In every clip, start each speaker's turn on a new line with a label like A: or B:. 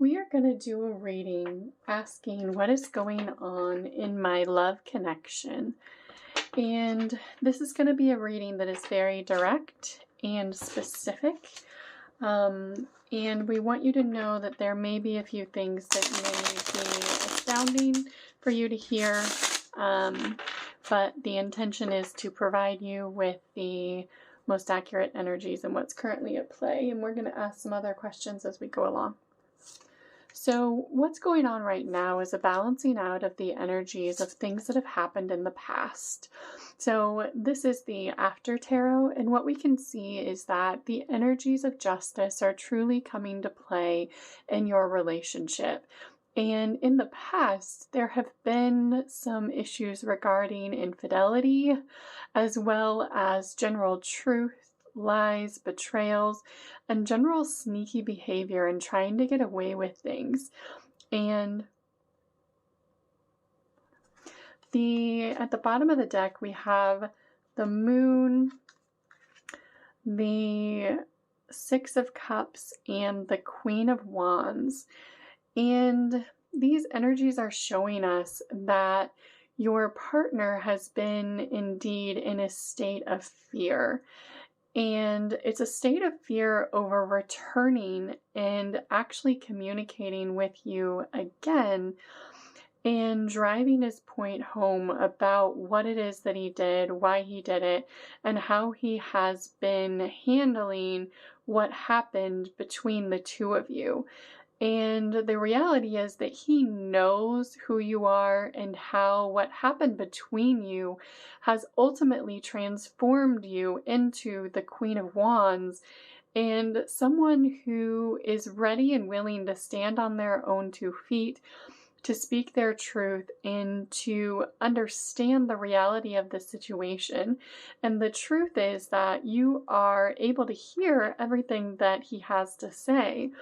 A: We are going to do a reading asking what is going on in my love connection. And this is going to be a reading that is very direct and specific. And we want you to know that there may be a few things that may be astounding for you to hear. But the intention is to provide you with the most accurate energies and what's currently at play. And we're going to ask some other questions as we go along. So what's going on right now is a balancing out of the energies of things that have happened in the past. So this is the after tarot, and what we can see is that the energies of justice are truly coming to play in your relationship. And in the past, there have been some issues regarding infidelity, as well as general truth, lies, betrayals, and general sneaky behavior and trying to get away with things. And at the bottom of the deck, we have the Moon, the Six of Cups, and the Queen of Wands. And these energies are showing us that your partner has been indeed in a state of fear. And it's a state of fear over returning and actually communicating with you again and driving his point home about what it is that he did, why he did it, and how he has been handling what happened between the two of you. And the reality is that he knows who you are and how what happened between you has ultimately transformed you into the Queen of Wands and someone who is ready and willing to stand on their own 2 feet, to speak their truth, and to understand the reality of the situation. And the truth is that you are able to hear everything that he has to say.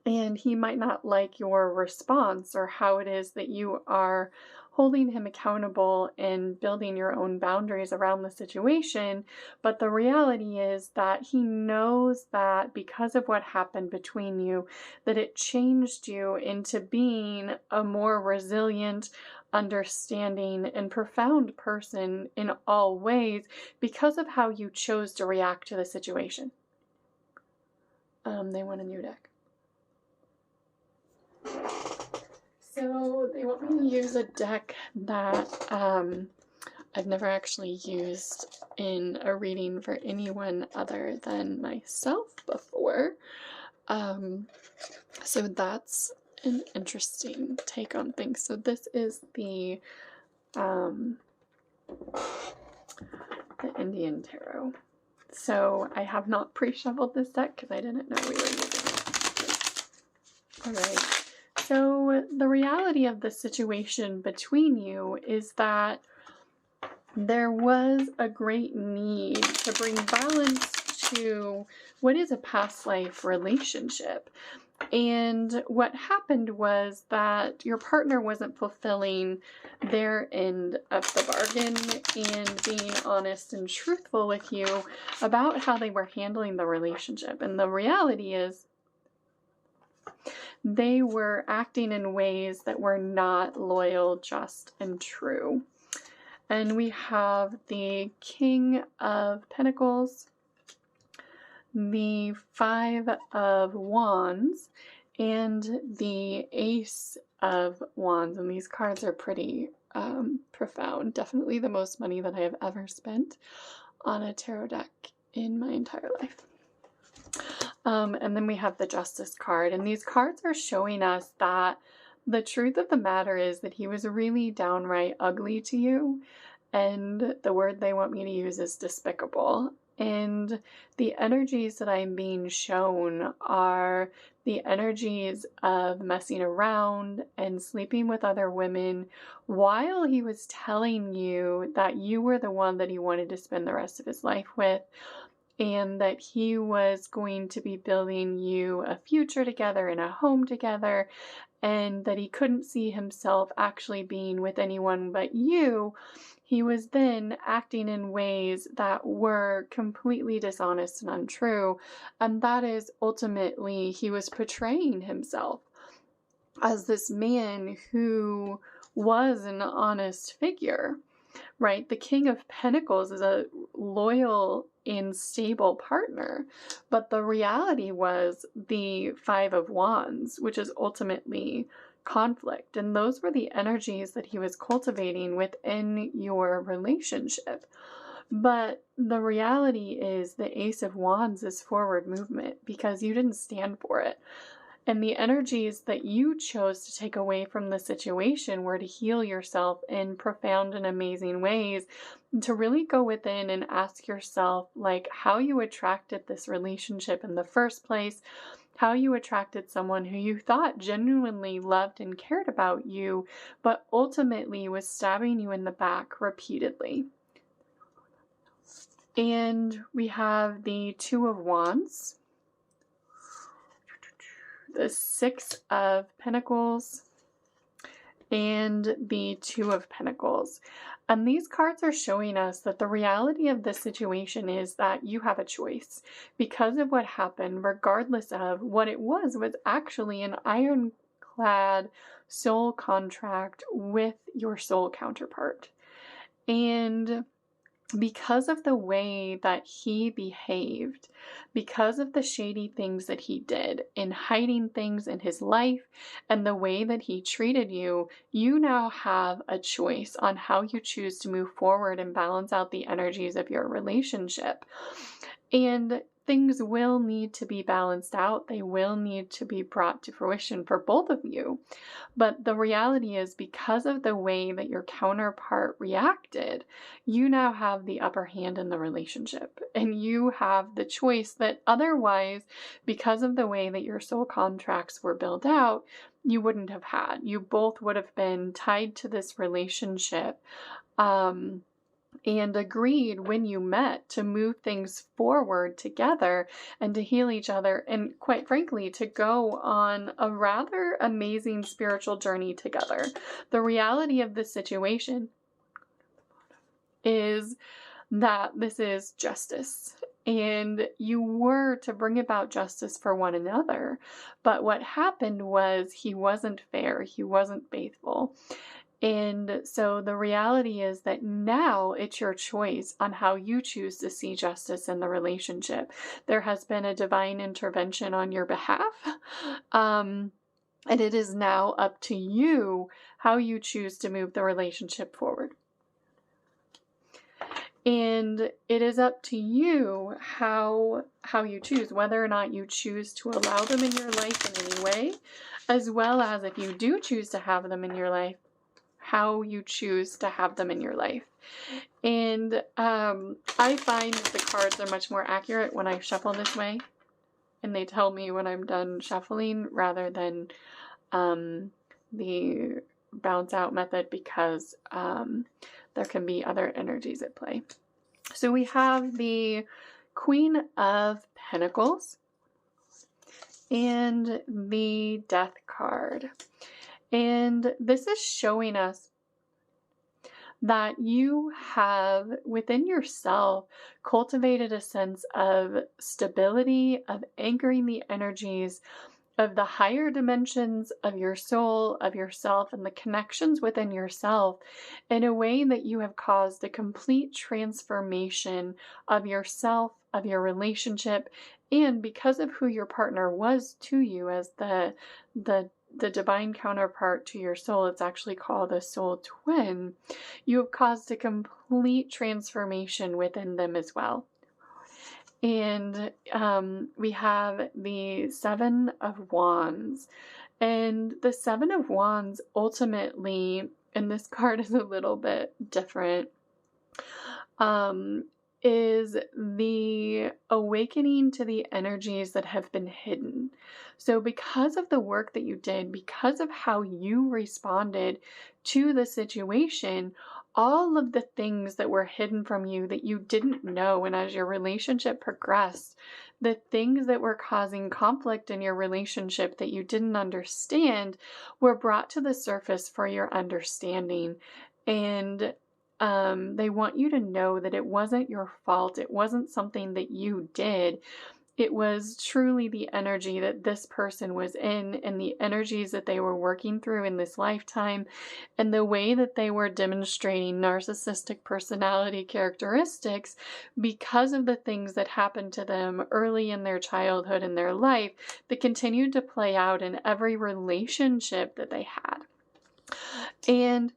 A: And he might not like your response or how it is that you are holding him accountable and building your own boundaries around the situation. But the reality is that he knows that because of what happened between you, that it changed you into being a more resilient, understanding, and profound person in all ways because of how you chose to react to the situation. They want a new deck. So they want me to use a deck that I've never actually used in a reading for anyone other than myself before. So that's an interesting take on things. So this is the Indian Tarot. So I have not pre-shuffled this deck because I didn't know we were using it. Alright. So the reality of the situation between you is that there was a great need to bring balance to what is a past life relationship. And what happened was that your partner wasn't fulfilling their end of the bargain and being honest and truthful with you about how they were handling the relationship. And the reality is they were acting in ways that were not loyal, just, and true. And we have the King of Pentacles, the Five of Wands, and the Ace of Wands. And these cards are pretty profound. Definitely the most money that I have ever spent on a tarot deck in my entire life. And then we have the Justice card, and these cards are showing us that the truth of the matter is that he was really downright ugly to you, and the word they want me to use is despicable. And the energies that I'm being shown are the energies of messing around and sleeping with other women while he was telling you that you were the one that he wanted to spend the rest of his life with, and that he was going to be building you a future together and a home together, and that he couldn't see himself actually being with anyone but you. He was then acting in ways that were completely dishonest and untrue, and that is ultimately he was portraying himself. as this man who was an honest figure, right? The King of Pentacles is a loyal and stable partner, but the reality was the Five of Wands, which is ultimately conflict. And those were the energies that he was cultivating within your relationship. But the reality is the Ace of Wands is forward movement because you didn't stand for it. And the energies that you chose to take away from the situation were to heal yourself in profound and amazing ways, and to really go within and ask yourself, like, how you attracted this relationship in the first place, how you attracted someone who you thought genuinely loved and cared about you, but ultimately was stabbing you in the back repeatedly. And we have the Two of Wands, the Six of Pentacles, and the Two of Pentacles. And these cards are showing us that the reality of this situation is that you have a choice. Because of what happened, regardless of what it was actually an ironclad soul contract with your soul counterpart. And because of the way that he behaved, because of the shady things that he did in hiding things in his life and the way that he treated you, you now have a choice on how you choose to move forward and balance out the energies of your relationship. And things will need to be balanced out. They will need to be brought to fruition for both of you. But the reality is, because of the way that your counterpart reacted, you now have the upper hand in the relationship. And you have the choice that otherwise, because of the way that your soul contracts were built out, you wouldn't have had. You both would have been tied to this relationship. And agreed when you met to move things forward together and to heal each other, and quite frankly, to go on a rather amazing spiritual journey together. The reality of this situation is that this is justice, and you were to bring about justice for one another. But what happened was he wasn't fair, he wasn't faithful. And so the reality is that now it's your choice on how you choose to see justice in the relationship. There has been a divine intervention on your behalf. And it is now up to you how you choose to move the relationship forward. And it is up to you how you choose, whether or not you choose to allow them in your life in any way, as well as if you do choose to have them in your life, how you choose to have them in your life. And I find that the cards are much more accurate when I shuffle this way, and they tell me when I'm done shuffling rather than the bounce out method, because there can be other energies at play. So we have the Queen of Pentacles and the Death card. And this is showing us that you have within yourself cultivated a sense of stability, of anchoring the energies of the higher dimensions of your soul, of yourself, and the connections within yourself in a way that you have caused a complete transformation of yourself, of your relationship, and because of who your partner was to you as the divine counterpart to your soul, it's actually called a soul twin. You have caused a complete transformation within them as well. And we have the Seven of Wands. And the Seven of Wands ultimately, and this card is a little bit different, is the awakening to the energies that have been hidden. So because of the work that you did, because of how you responded to the situation, all of the things that were hidden from you that you didn't know, and as your relationship progressed, the things that were causing conflict in your relationship that you didn't understand were brought to the surface for your understanding. And they want you to know that it wasn't your fault. It wasn't something that you did. it was truly the energy that this person was in and the energies that they were working through in this lifetime and the way that they were demonstrating narcissistic personality characteristics because of the things that happened to them early in their childhood and their life that continued to play out in every relationship that they had. And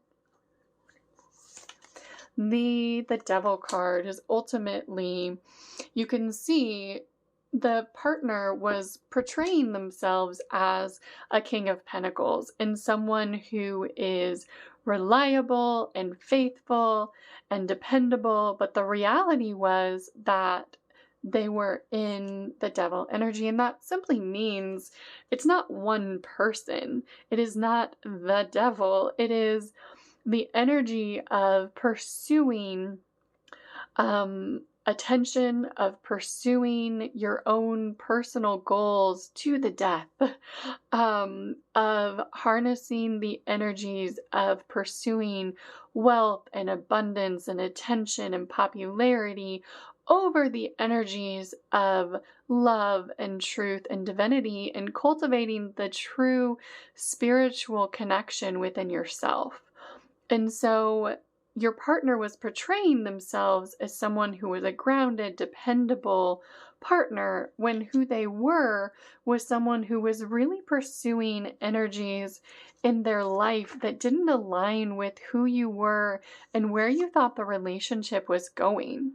A: the Devil card is ultimately, you can see the partner was portraying themselves as a King of Pentacles and someone who is reliable and faithful and dependable, but the reality was that they were in the Devil energy, and that simply means it's not one person. It is not the devil. It is the energy of pursuing attention, of pursuing your own personal goals to the death, of harnessing the energies of pursuing wealth and abundance and attention and popularity over the energies of love and truth and divinity, and cultivating the true spiritual connection within yourself. And so your partner was portraying themselves as someone who was a grounded, dependable partner, when who they were was someone who was really pursuing energies in their life that didn't align with who you were and where you thought the relationship was going.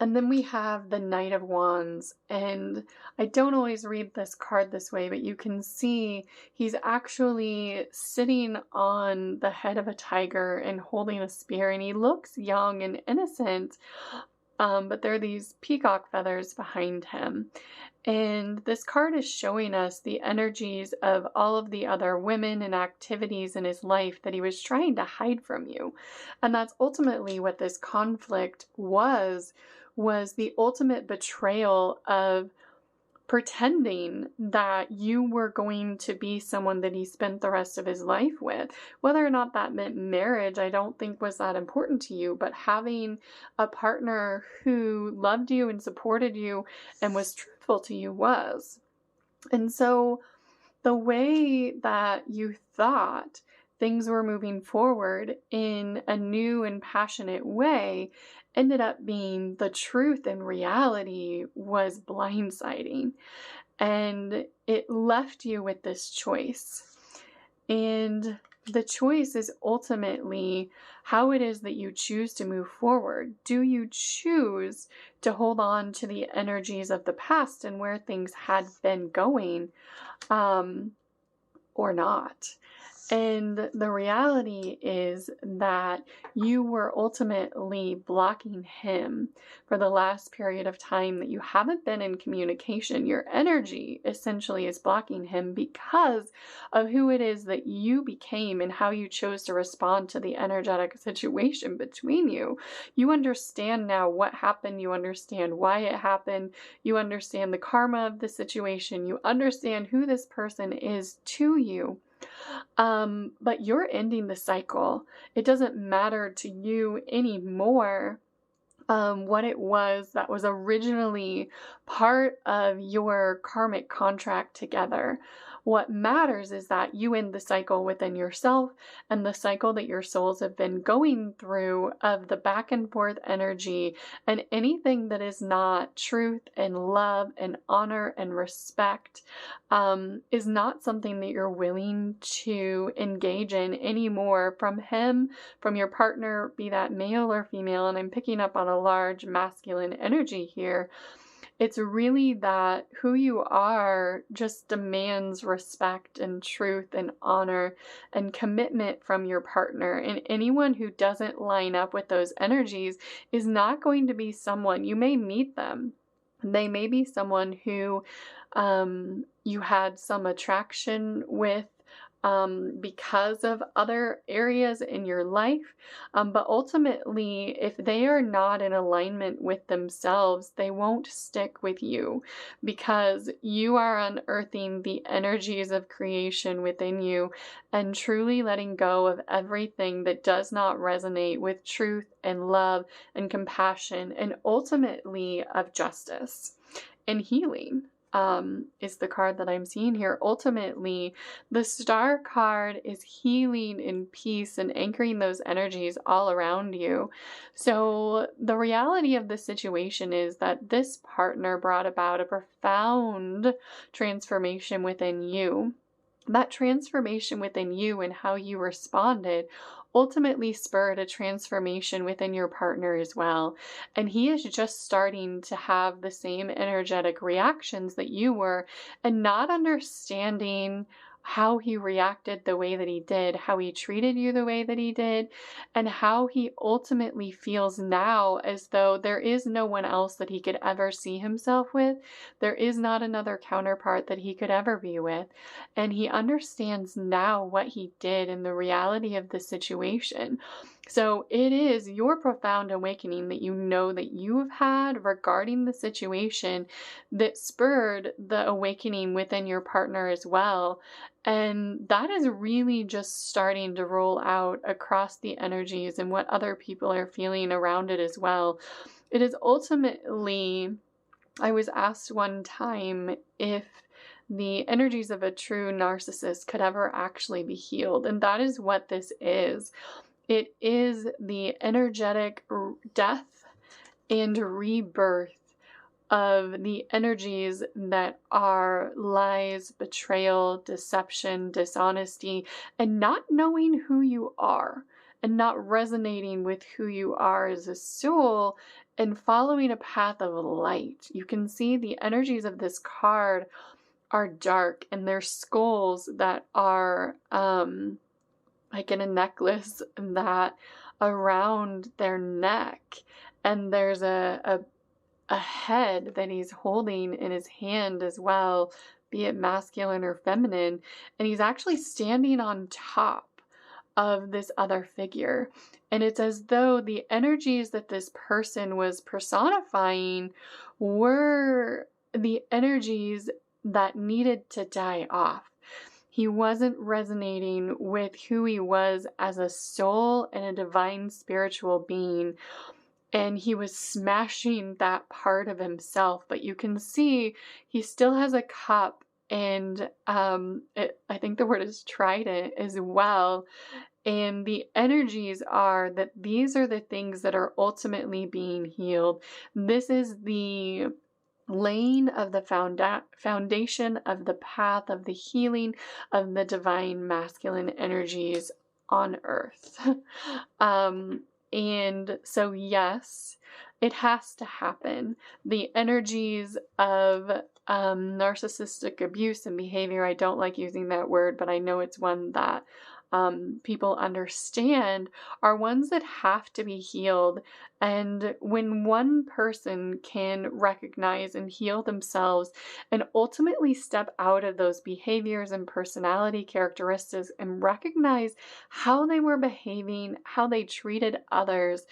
A: And then we have the Knight of Wands, and I don't always read this card this way, but you can see he's actually sitting on the head of a tiger and holding a spear, and he looks young and innocent, but there are these peacock feathers behind him. And this card is showing us the energies of all of the other women and activities in his life that he was trying to hide from you. And that's ultimately what this conflict was the ultimate betrayal of pretending that you were going to be someone that he spent the rest of his life with. Whether or not that meant marriage, I don't think was that important to you, but having a partner who loved you and supported you and was truthful to you was. And so the way that you thought things were moving forward in a new and passionate way ended up being the truth, and reality was blindsiding. And it left you with this choice. And the choice is ultimately how it is that you choose to move forward. Do you choose to hold on to the energies of the past and where things had been going, or not? And the reality is that you were ultimately blocking him for the last period of time that you haven't been in communication. Your energy essentially is blocking him because of who it is that you became and how you chose to respond to the energetic situation between you. You understand now what happened. You understand why it happened. You understand the karma of the situation. You understand who this person is to you. But you're ending the cycle. It doesn't matter to you anymore what it was that was originally part of your karmic contract together. What matters is that you end the cycle within yourself, and the cycle that your souls have been going through of the back and forth energy, and anything that is not truth and love and honor and respect is not something that you're willing to engage in anymore from him, from your partner, be that male or female. And I'm picking up on a large masculine energy here. It's really that who you are just demands respect and truth and honor and commitment from your partner. And anyone who doesn't line up with those energies is not going to be someone, you may meet them. They may be someone who you had some attraction with because of other areas in your life. But ultimately, if they are not in alignment with themselves, they won't stick with you, because you are unearthing the energies of creation within you and truly letting go of everything that does not resonate with truth and love and compassion and ultimately of justice. and healing. Is the card that I'm seeing here. Ultimately, the Star card is healing and peace and anchoring those energies all around you. So the reality of the situation is that this partner brought about a profound transformation within you. That transformation within you and how you responded ultimately spurred a transformation within your partner as well. And he is just starting to have the same energetic reactions that you were, and not understanding how he reacted the way that he did, how he treated you the way that he did, and how he ultimately feels now as though there is no one else that he could ever see himself with. There is not another counterpart that he could ever be with. And he understands now what he did and the reality of the situation. So it is your profound awakening that you know that you have had regarding the situation that spurred the awakening within your partner as well. And that is really just starting to roll out across the energies and what other people are feeling around it as well. It is ultimately, I was asked one time if the energies of a true narcissist could ever actually be healed. And that is what this is. It is the energetic death and rebirth of the energies that are lies, betrayal, deception, dishonesty, and not knowing who you are and not resonating with who you are as a soul and following a path of light. You can see the energies of this card are dark, and they're skulls that are like in a necklace that around their neck, and there's a head that he's holding in his hand as well, be it masculine or feminine, and he's actually standing on top of this other figure. And it's as though the energies that this person was personifying were the energies that needed to die off. He wasn't resonating with who he was as a soul and a divine spiritual being. And he was smashing that part of himself. But you can see he still has a cup, and I think the word is trident as well. And the energies are that these are the things that are ultimately being healed. This is the laying of the foundation of the path of the healing of the divine masculine energies on earth. And so, yes, it has to happen. The energies of narcissistic abuse and behavior, I don't like using that word, but I know it's one that people understand, are ones that have to be healed. And when one person can recognize and heal themselves and ultimately step out of those behaviors and personality characteristics and recognize how they were behaving, how they treated others,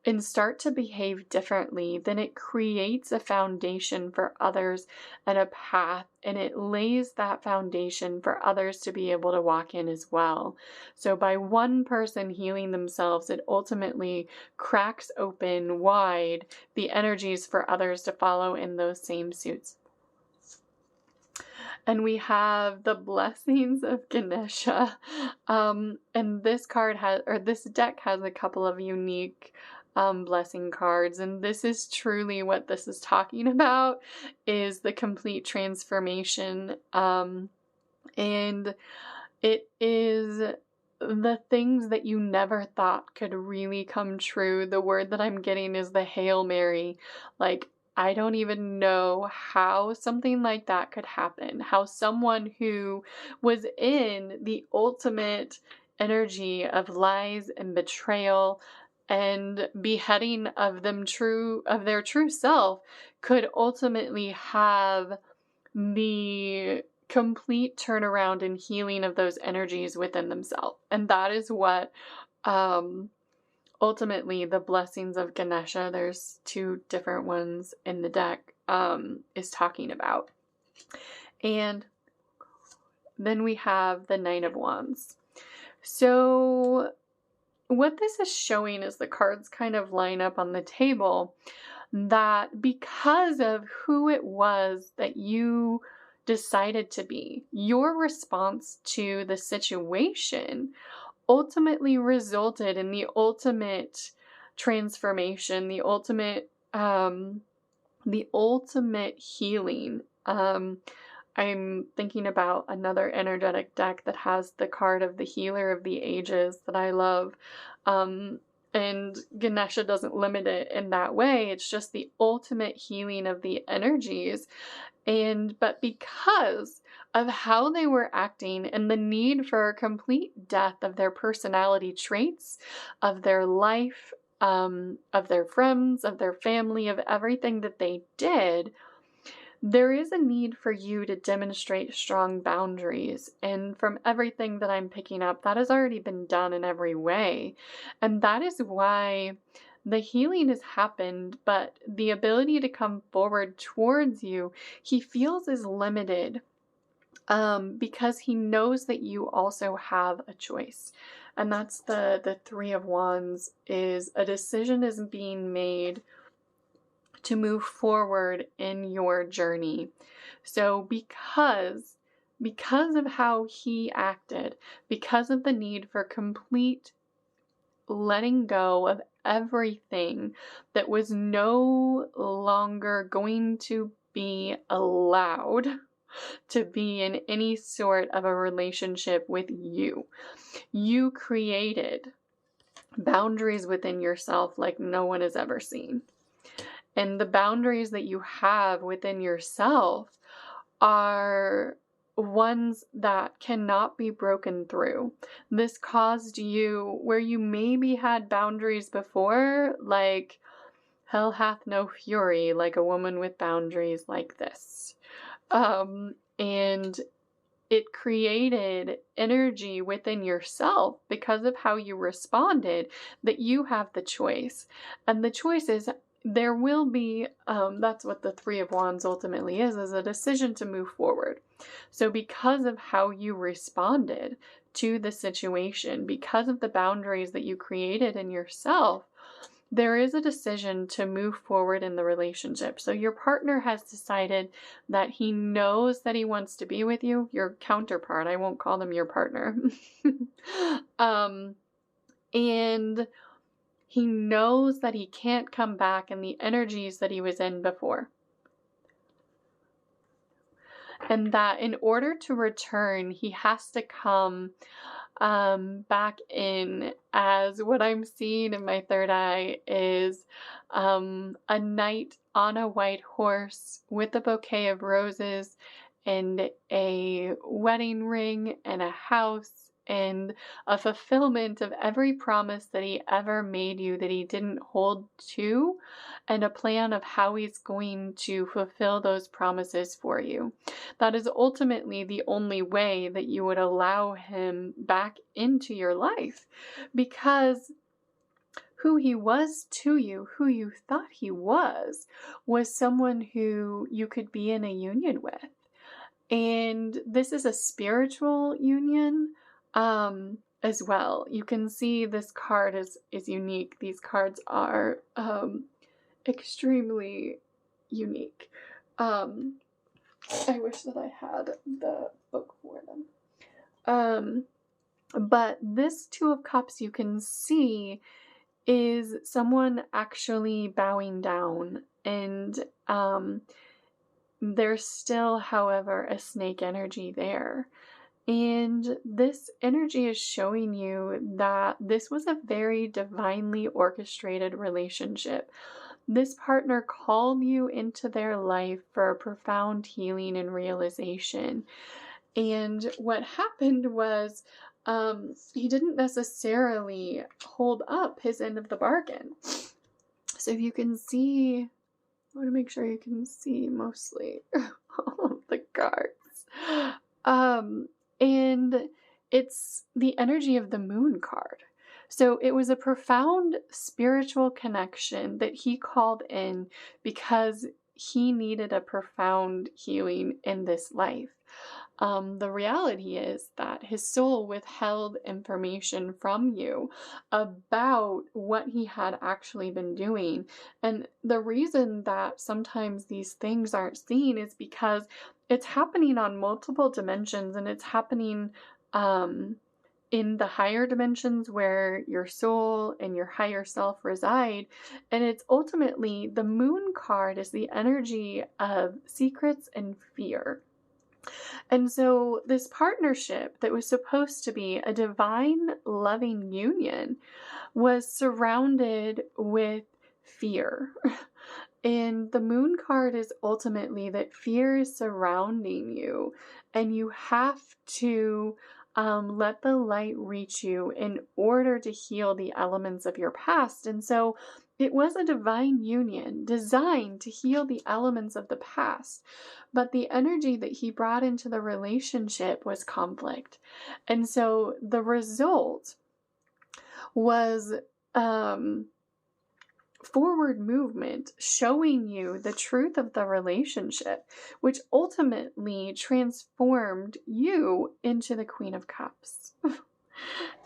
A: and start to behave differently, then it creates a foundation for others and a path, and it lays that foundation for others to be able to walk in as well. So by one person healing themselves, it ultimately cracks open wide the energies for others to follow in those same suits. And we have the blessings of Ganesha. And this card has, or this deck has a couple of unique blessing cards, and this is truly what this is talking about, is the complete transformation. And it is the things that you never thought could really come true. The word that I'm getting is the Hail Mary. Like, I don't even know how something like that could happen. How someone who was in the ultimate energy of lies and betrayal and beheading of their true self could ultimately have the complete turnaround and healing of those energies within themselves. And that is what ultimately the blessings of Ganesha, there's two different ones in the deck, is talking about. And then we have the Nine of Wands. So what this is showing as the cards kind of line up on the table, that because of who it was that you decided to be, your response to the situation ultimately resulted in the ultimate transformation, the ultimate healing. I'm thinking about another energetic deck that has the card of the Healer of the Ages that I love. And Ganesha doesn't limit it in that way. It's just the ultimate healing of the energies. But because of how they were acting and the need for a complete death of their personality traits, of their life, of their friends, of their family, of everything that they did, there is a need for you to demonstrate strong boundaries. And from everything that I'm picking up, that has already been done in every way. And that is why the healing has happened, but the ability to come forward towards you, he feels is limited, because he knows that you also have a choice. And that's the Three of Wands, is a decision is being made to move forward in your journey. So because of how he acted, because of the need for complete letting go of everything that was no longer going to be allowed to be in any sort of a relationship with you, you created boundaries within yourself like no one has ever seen. And the boundaries that you have within yourself are ones that cannot be broken through. This caused you, where you maybe had boundaries before, like hell hath no fury like a woman with boundaries like this. And it created energy within yourself because of how you responded, that you have the choice. And the choice is, there will be, that's what the Three of Wands ultimately is a decision to move forward. So because of how you responded to the situation, because of the boundaries that you created in yourself, there is a decision to move forward in the relationship. So your partner has decided that he knows that he wants to be with you, your counterpart. I won't call them your partner. And he knows that he can't come back in the energies that he was in before. And that in order to return, he has to come back in as, what I'm seeing in my third eye is a knight on a white horse with a bouquet of roses and a wedding ring and a house and a fulfillment of every promise that he ever made you that he didn't hold to, and a plan of how he's going to fulfill those promises for you. That is ultimately the only way that you would allow him back into your life, because who he was to you, who you thought he was someone who you could be in a union with. And this is a spiritual union as well. You can see this card is unique. These cards are extremely unique. I wish that I had the book for them. But this Two of Cups, you can see, is someone actually bowing down, and there's still, however, a snake energy there. And this energy is showing you that this was a very divinely orchestrated relationship. This partner called you into their life for a profound healing and realization. And what happened was, he didn't necessarily hold up his end of the bargain. So if you can see, I want to make sure you can see mostly all of the cards. And it's the energy of the Moon card. So it was a profound spiritual connection that he called in because he needed a profound healing in this life. The reality is that his soul withheld information from you about what he had actually been doing. And the reason that sometimes these things aren't seen is because it's happening on multiple dimensions, and it's happening in the higher dimensions where your soul and your higher self reside. And it's ultimately, the moon card is the energy of secrets and fear. And so this partnership that was supposed to be a divine, loving union was surrounded with fear. And the moon card is ultimately that fear is surrounding you, and you have to let the light reach you in order to heal the elements of your past. And so it was a divine union designed to heal the elements of the past, but the energy that he brought into the relationship was conflict. And so the result was forward movement, showing you the truth of the relationship, which ultimately transformed you into the Queen of Cups.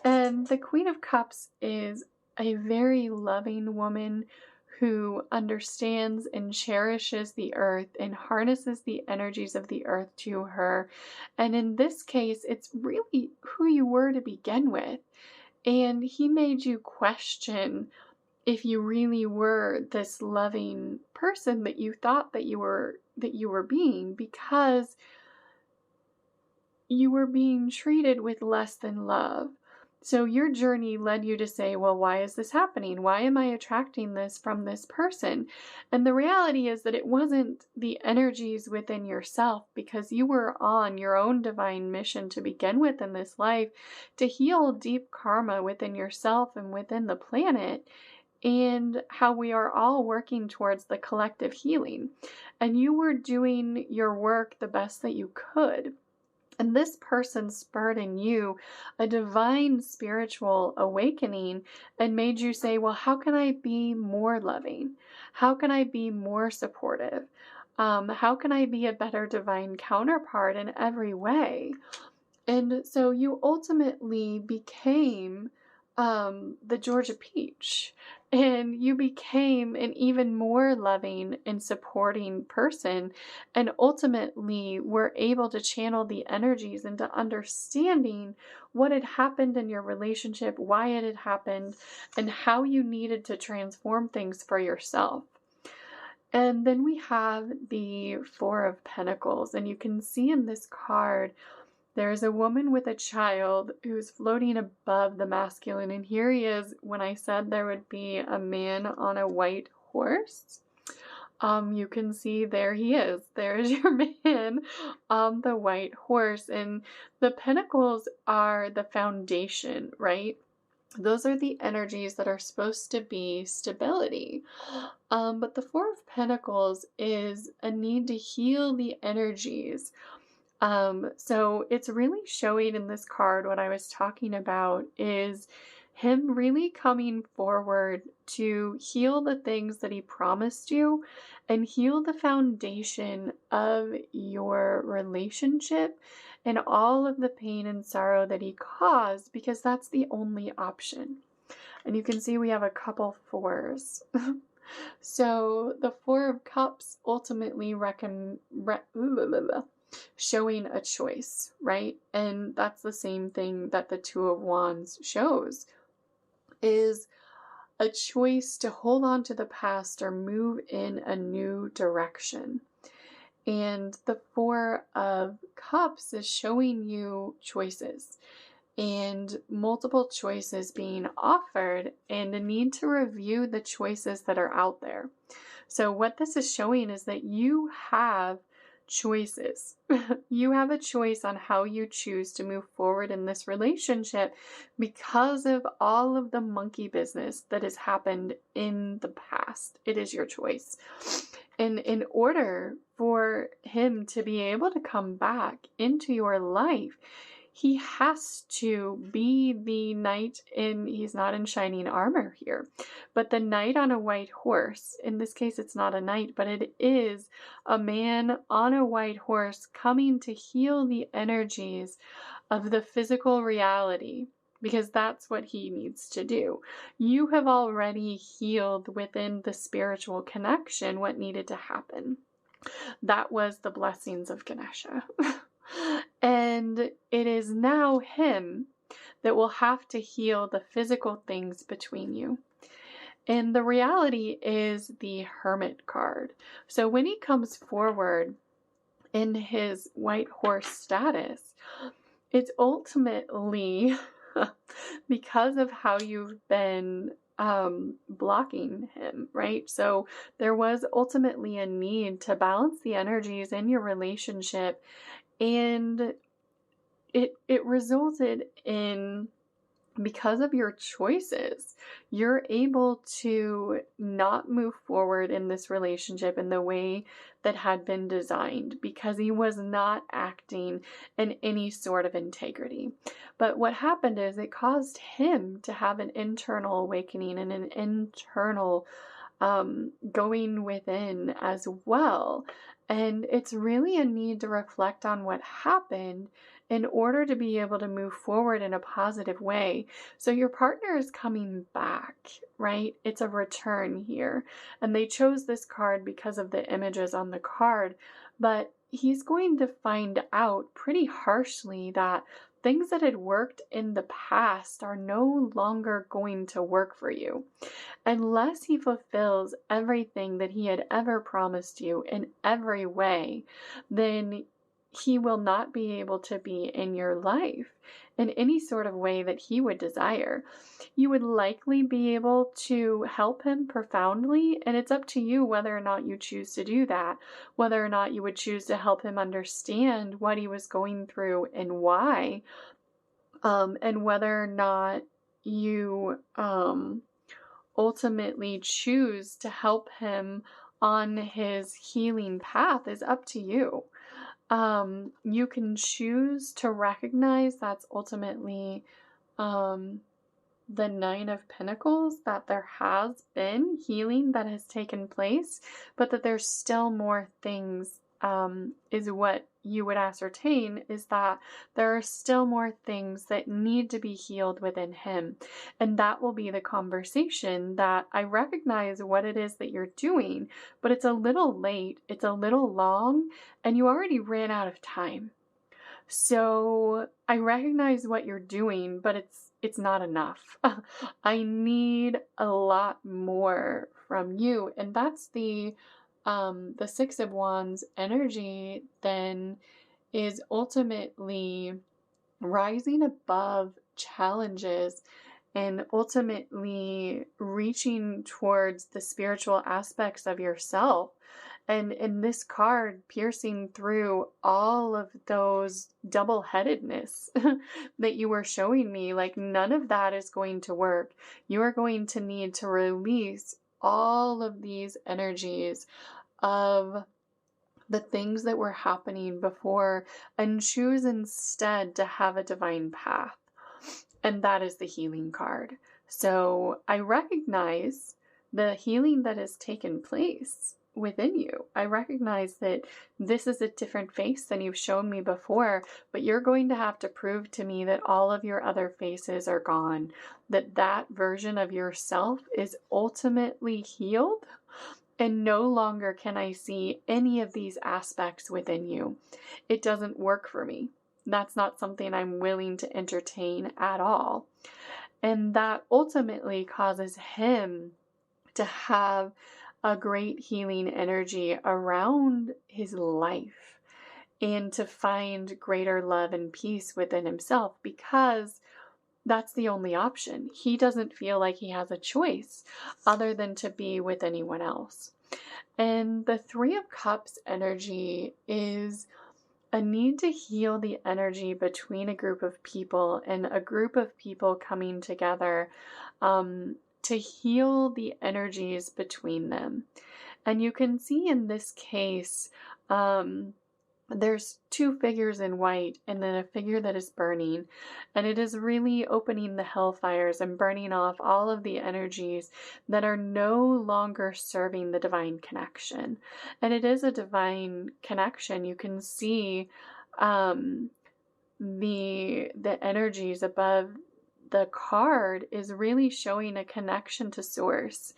A: And the Queen of Cups is a very loving woman who understands and cherishes the earth and harnesses the energies of the earth to her. And in this case, it's really who you were to begin with. And he made you question if you really were this loving person that you thought that you were being, because you were being treated with less than love. So your journey led you to say, well, why is this happening? Why am I attracting this from this person? And the reality is that it wasn't the energies within yourself, because you were on your own divine mission to begin with in this life, to heal deep karma within yourself and within the planet, and how we are all working towards the collective healing. And you were doing your work the best that you could. And this person spurred in you a divine spiritual awakening and made you say, well, how can I be more loving? How can I be more supportive? How can I be a better divine counterpart in every way? And so you ultimately became the Georgia Peach, and you became an even more loving and supporting person, and ultimately were able to channel the energies into understanding what had happened in your relationship, why it had happened, and how you needed to transform things for yourself. And then we have the Four of Pentacles, and you can see in this card there's a woman with a child who's floating above the masculine. And here he is when I said there would be a man on a white horse. You can see there he is. There's your man on the white horse. And the pentacles are the foundation, right? Those are the energies that are supposed to be stability. But the Four of Pentacles is a need to heal the energies. So it's really showing in this card what I was talking about is him really coming forward to heal the things that he promised you and heal the foundation of your relationship and all of the pain and sorrow that he caused, because that's the only option. And you can see we have a couple fours. So the Four of Cups ultimately showing a choice, right? And that's the same thing that the Two of Wands shows, is a choice to hold on to the past or move in a new direction. And the Four of Cups is showing you choices and multiple choices being offered, and a need to review the choices that are out there. So what this is showing is that you have choices. You have a choice on how you choose to move forward in this relationship because of all of the monkey business that has happened in the past. It is your choice. And in order for him to be able to come back into your life, he has to be the knight he's not in shining armor here, but the knight on a white horse. In this case, it's not a knight, but it is a man on a white horse coming to heal the energies of the physical reality, because that's what he needs to do. You have already healed within the spiritual connection what needed to happen. That was the blessings of Ganesha. And it is now him that will have to heal the physical things between you. And the reality is the Hermit card. So when he comes forward in his white horse status, it's ultimately because of how you've been blocking him, right? So there was ultimately a need to balance the energies in your relationship, and it resulted in, because of your choices, you're able to not move forward in this relationship in the way that had been designed, because he was not acting in any sort of integrity. But what happened is it caused him to have an internal awakening and an internal going within as well. And it's really a need to reflect on what happened in order to be able to move forward in a positive way. So your partner is coming back, right? It's a return here. And they chose this card because of the images on the card, but he's going to find out pretty harshly that things that had worked in the past are no longer going to work for you. Unless he fulfills everything that he had ever promised you in every way, then he will not be able to be in your life in any sort of way that he would desire. You would likely be able to help him profoundly, and it's up to you whether or not you choose to do that, whether or not you would choose to help him understand what he was going through and why, and whether or not you ultimately choose to help him on his healing path is up to you. You can choose to recognize that's ultimately the Nine of Pentacles, that there has been healing that has taken place, but that there's still more things, is what you would ascertain, is that there are still more things that need to be healed within him. And that will be the conversation that I recognize what it is that you're doing, but it's a little late, it's a little long, and you already ran out of time. So I recognize what you're doing, but it's not enough. I need a lot more from you. And that's the Six of Wands energy then is ultimately rising above challenges and ultimately reaching towards the spiritual aspects of yourself. And in this card, piercing through all of those double-headedness that you were showing me, like none of that is going to work. You are going to need to release all of these energies of the things that were happening before and choose instead to have a divine path. And that is the healing card. So I recognize the healing that has taken place within you. I recognize that this is a different face than you've shown me before, but you're going to have to prove to me that all of your other faces are gone, that that version of yourself is ultimately healed, and no longer can I see any of these aspects within you. It doesn't work for me. That's not something I'm willing to entertain at all. And that ultimately causes him to have a great healing energy around his life and to find greater love and peace within himself, because that's the only option. He doesn't feel like he has a choice other than to be with anyone else. And the Three of Cups energy is a need to heal the energy between a group of people and a group of people coming together to heal the energies between them. And you can see in this case, there's two figures in white and then a figure that is burning, and it is really opening the hellfires and burning off all of the energies that are no longer serving the divine connection. And it is a divine connection. You can see the energies above the card is really showing a connection to source.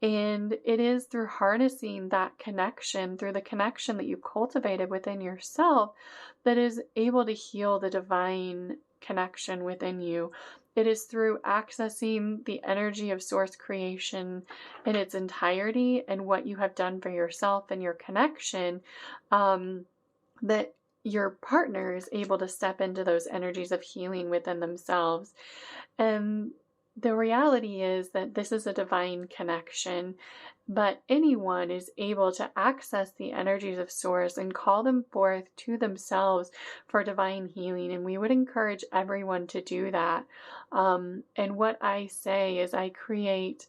A: And it is through harnessing that connection, through the connection that you cultivated within yourself, that is able to heal the divine connection within you. It is through accessing the energy of source creation in its entirety and what you have done for yourself and your connection, that your partner is able to step into those energies of healing within themselves. And the reality is that this is a divine connection, but anyone is able to access the energies of source and call them forth to themselves for divine healing. And we would encourage everyone to do that. And what I say is I create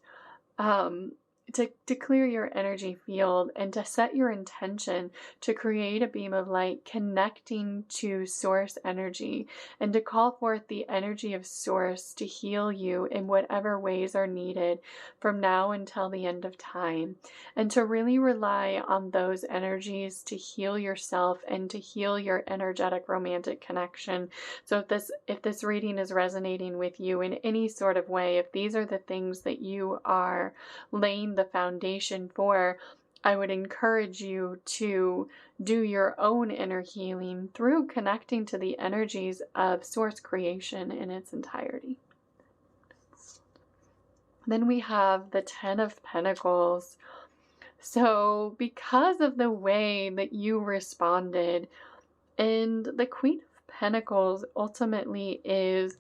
A: to clear your energy field and to set your intention to create a beam of light connecting to source energy, and to call forth the energy of source to heal you in whatever ways are needed from now until the end of time, and to really rely on those energies to heal yourself and to heal your energetic romantic connection. So if this reading is resonating with you in any sort of way, if these are the things that you are laying the foundation for, I would encourage you to do your own inner healing through connecting to the energies of source creation in its entirety. Then we have the Ten of Pentacles. So because of the way that you responded, and the Queen of Pentacles ultimately is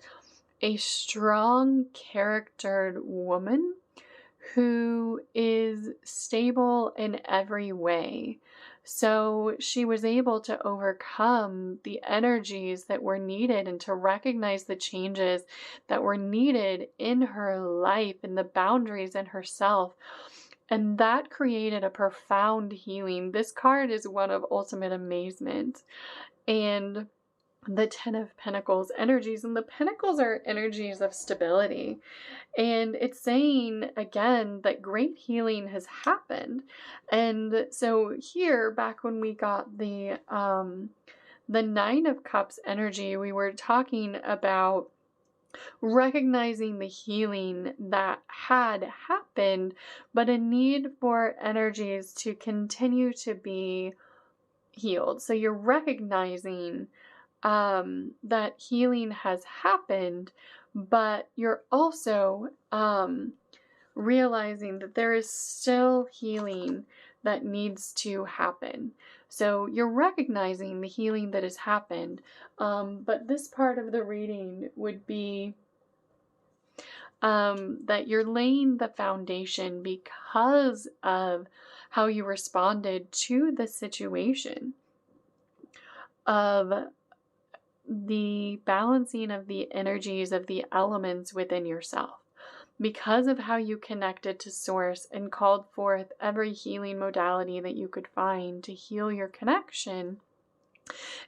A: a strong charactered woman who is stable in every way. So she was able to overcome the energies that were needed and to recognize the changes that were needed in her life and the boundaries in herself. And that created a profound healing. This card is one of ultimate amazement. And the Ten of Pentacles energies, and the Pentacles are energies of stability. And it's saying again that great healing has happened. And so here, back when we got the Nine of Cups energy, we were talking about recognizing the healing that had happened, but a need for energies to continue to be healed. So you're recognizing that healing has happened, but you're also realizing that there is still healing that needs to happen. So you're recognizing the healing that has happened, but this part of the reading would be that you're laying the foundation because of how you responded to the situation of the balancing of the energies of the elements within yourself. Because of how you connected to source and called forth every healing modality that you could find to heal your connection,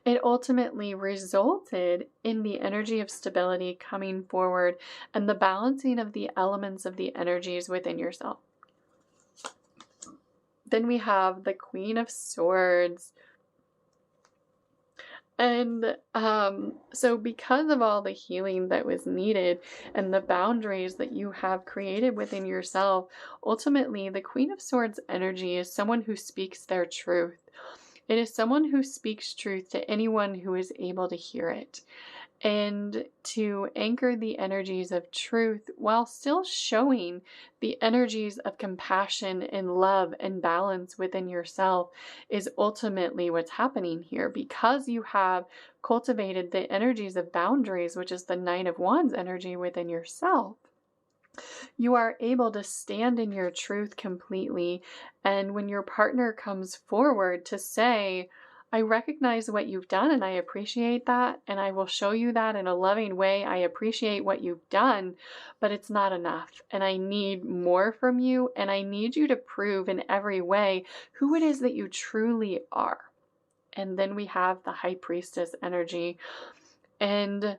A: it ultimately resulted in the energy of stability coming forward and the balancing of the elements of the energies within yourself. Then we have the Queen of Swords. And so because of all the healing that was needed and the boundaries that you have created within yourself, ultimately the Queen of Swords energy is someone who speaks their truth. It is someone who speaks truth to anyone who is able to hear it, and to anchor the energies of truth while still showing the energies of compassion and love and balance within yourself is ultimately what's happening here. Because you have cultivated the energies of boundaries, which is the Nine of Wands energy within yourself, you are able to stand in your truth completely. And when your partner comes forward to say, I recognize what you've done and I appreciate that, and I will show you that in a loving way. I appreciate what you've done, but it's not enough. And I need more from you, and I need you to prove in every way who it is that you truly are. And then we have the High Priestess energy. And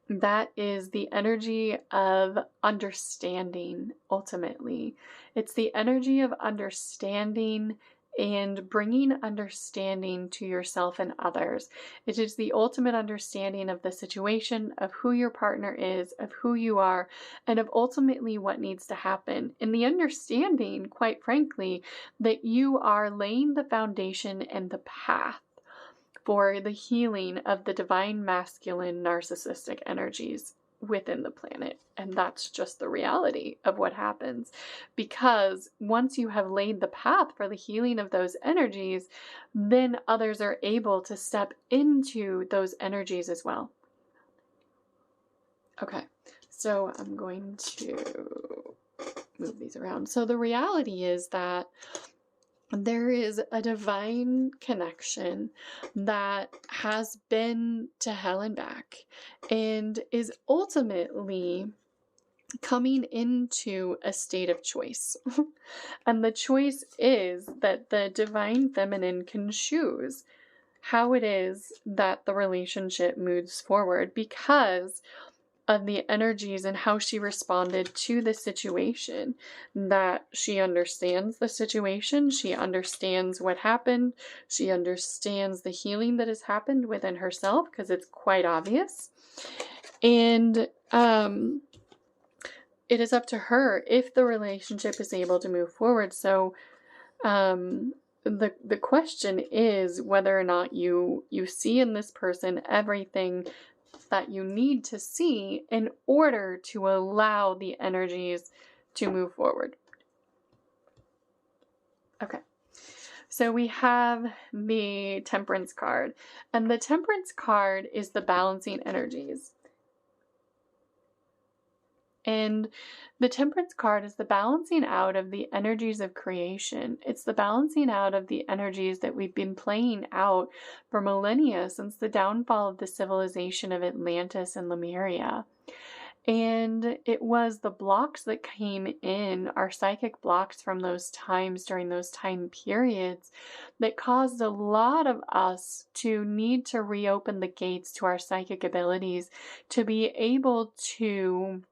A: that is the energy of understanding, ultimately. It's the energy of understanding and bringing understanding to yourself and others. It is the ultimate understanding of the situation, of who your partner is, of who you are, and of ultimately what needs to happen. And the understanding, quite frankly, that you are laying the foundation and the path for the healing of the divine masculine narcissistic energies within the planet. And that's just the reality of what happens. Because once you have laid the path for the healing of those energies, then others are able to step into those energies as well. Okay, so I'm going to move these around. So the reality is that there is a divine connection that has been to hell and back and is ultimately coming into a state of choice. And the choice is that the divine feminine can choose how it is that the relationship moves forward because of the energies and how she responded to the situation. That she understands the situation, she understands what happened, she understands the healing that has happened within herself, because it's quite obvious. And it is up to her if the relationship is able to move forward. So the question is whether or not you see in this person everything that you need to see in order to allow the energies to move forward. Okay, so we have the Temperance card, and the Temperance card is the balancing energies. And the Temperance card is the balancing out of the energies of creation. It's the balancing out of the energies that we've been playing out for millennia since the downfall of the civilization of Atlantis and Lemuria. And it was the blocks that came in, our psychic blocks from those times during those time periods, that caused a lot of us to need to reopen the gates to our psychic abilities to be able to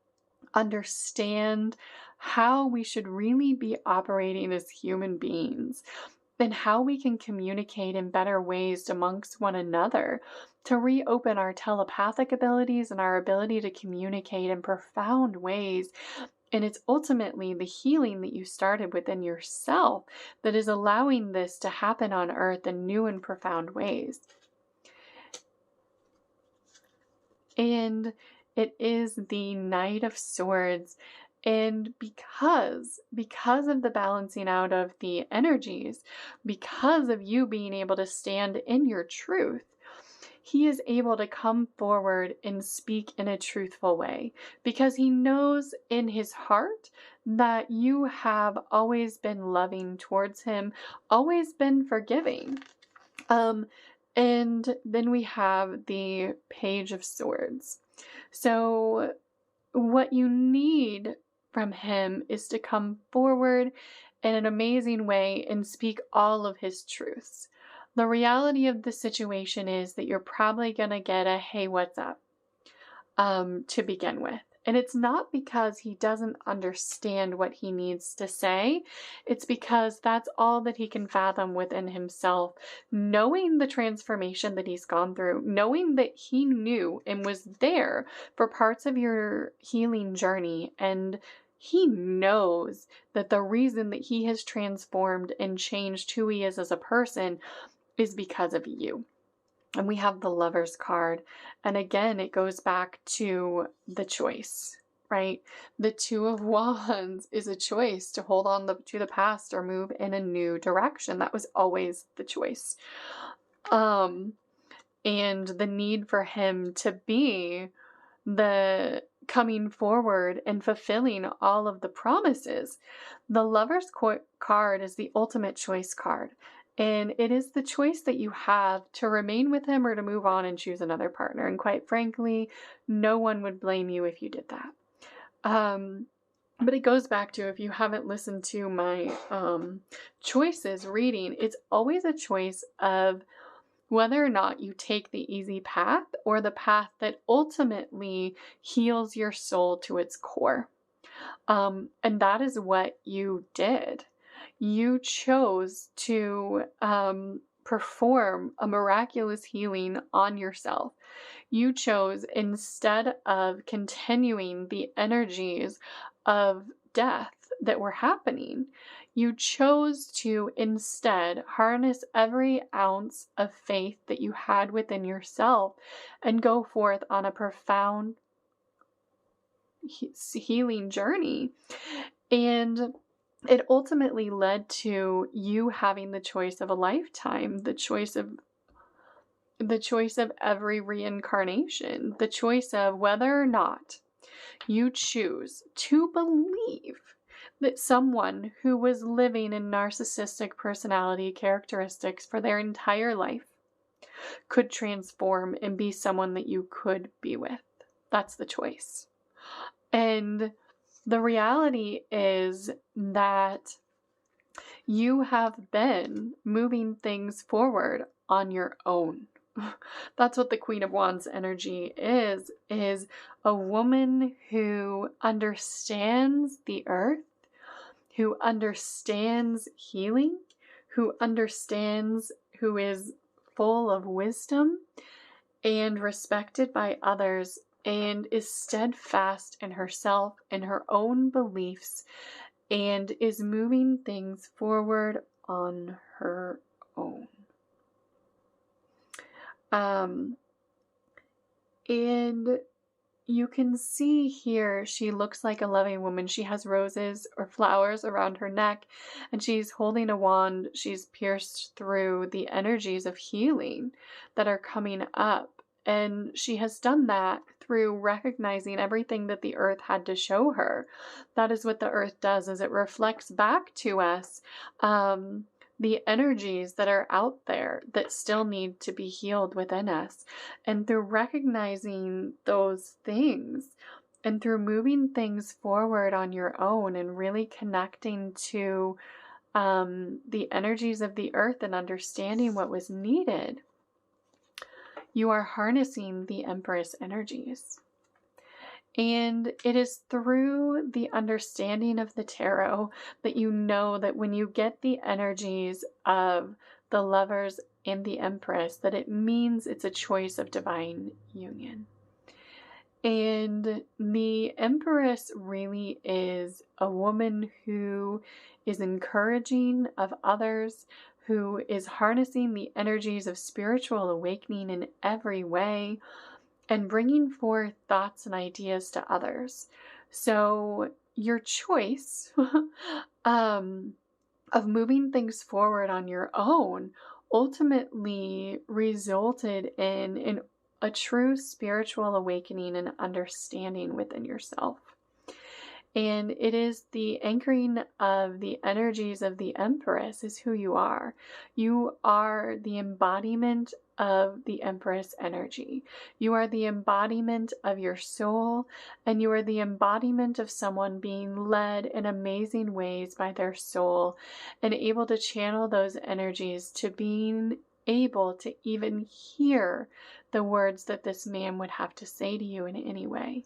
A: understand how we should really be operating as human beings and how we can communicate in better ways amongst one another, to reopen our telepathic abilities and our ability to communicate in profound ways. And it's ultimately the healing that you started within yourself that is allowing this to happen on earth in new and profound ways. And it is the Knight of Swords. And because of the balancing out of the energies, because of you being able to stand in your truth, he is able to come forward and speak in a truthful way, because he knows in his heart that you have always been loving towards him, always been forgiving. And then we have the Page of Swords. So what you need from him is to come forward in an amazing way and speak all of his truths. The reality of the situation is that you're probably going to get a, hey, what's up, to begin with. And it's not because he doesn't understand what he needs to say. It's because that's all that he can fathom within himself, knowing the transformation that he's gone through, knowing that he knew and was there for parts of your healing journey. And he knows that the reason that he has transformed and changed who he is as a person is because of you. And we have the Lover's card. And again, it goes back to the choice, right? The Two of Wands is a choice to hold on to the past or move in a new direction. That was always the choice. And the need for him to be the coming forward and fulfilling all of the promises. The Lover's card is the ultimate choice card. And it is the choice that you have to remain with him or to move on and choose another partner. And quite frankly, no one would blame you if you did that. But it goes back to, if you haven't listened to my choices reading, it's always a choice of whether or not you take the easy path or the path that ultimately heals your soul to its core. And that is what you did. You chose to perform a miraculous healing on yourself. You chose, instead of continuing the energies of death that were happening, you chose to instead harness every ounce of faith that you had within yourself and go forth on a profound healing journey. And it ultimately led to you having the choice of a lifetime, the choice of every reincarnation, the choice of whether or not you choose to believe that someone who was living in narcissistic personality characteristics for their entire life could transform and be someone that you could be with. That's the choice. And the reality is that you have been moving things forward on your own. That's what the Queen of Wands energy is a woman who understands the earth, who understands healing, who is full of wisdom and respected by others, and is steadfast in herself and her own beliefs, and is moving things forward on her own. And you can see here, she looks like a loving woman. She has roses or flowers around her neck, and she's holding a wand. She's pierced through the energies of healing that are coming up. And she has done that through recognizing everything that the earth had to show her. That is what the earth does, is it reflects back to us the energies that are out there that still need to be healed within us. And through recognizing those things and through moving things forward on your own and really connecting to the energies of the earth and understanding what was needed, you are harnessing the Empress energies. And it is through the understanding of the tarot that you know that when you get the energies of the Lovers and the Empress, that it means it's a choice of divine union. And the Empress really is a woman who is encouraging of others, who is harnessing the energies of spiritual awakening in every way, and bringing forth thoughts and ideas to others. So your choice of moving things forward on your own ultimately resulted in a true spiritual awakening and understanding within yourself. And it is the anchoring of the energies of the Empress is who you are. You are the embodiment of the Empress energy. You are the embodiment of your soul, and you are the embodiment of someone being led in amazing ways by their soul and able to channel those energies to being able to even hear the words that this man would have to say to you in any way.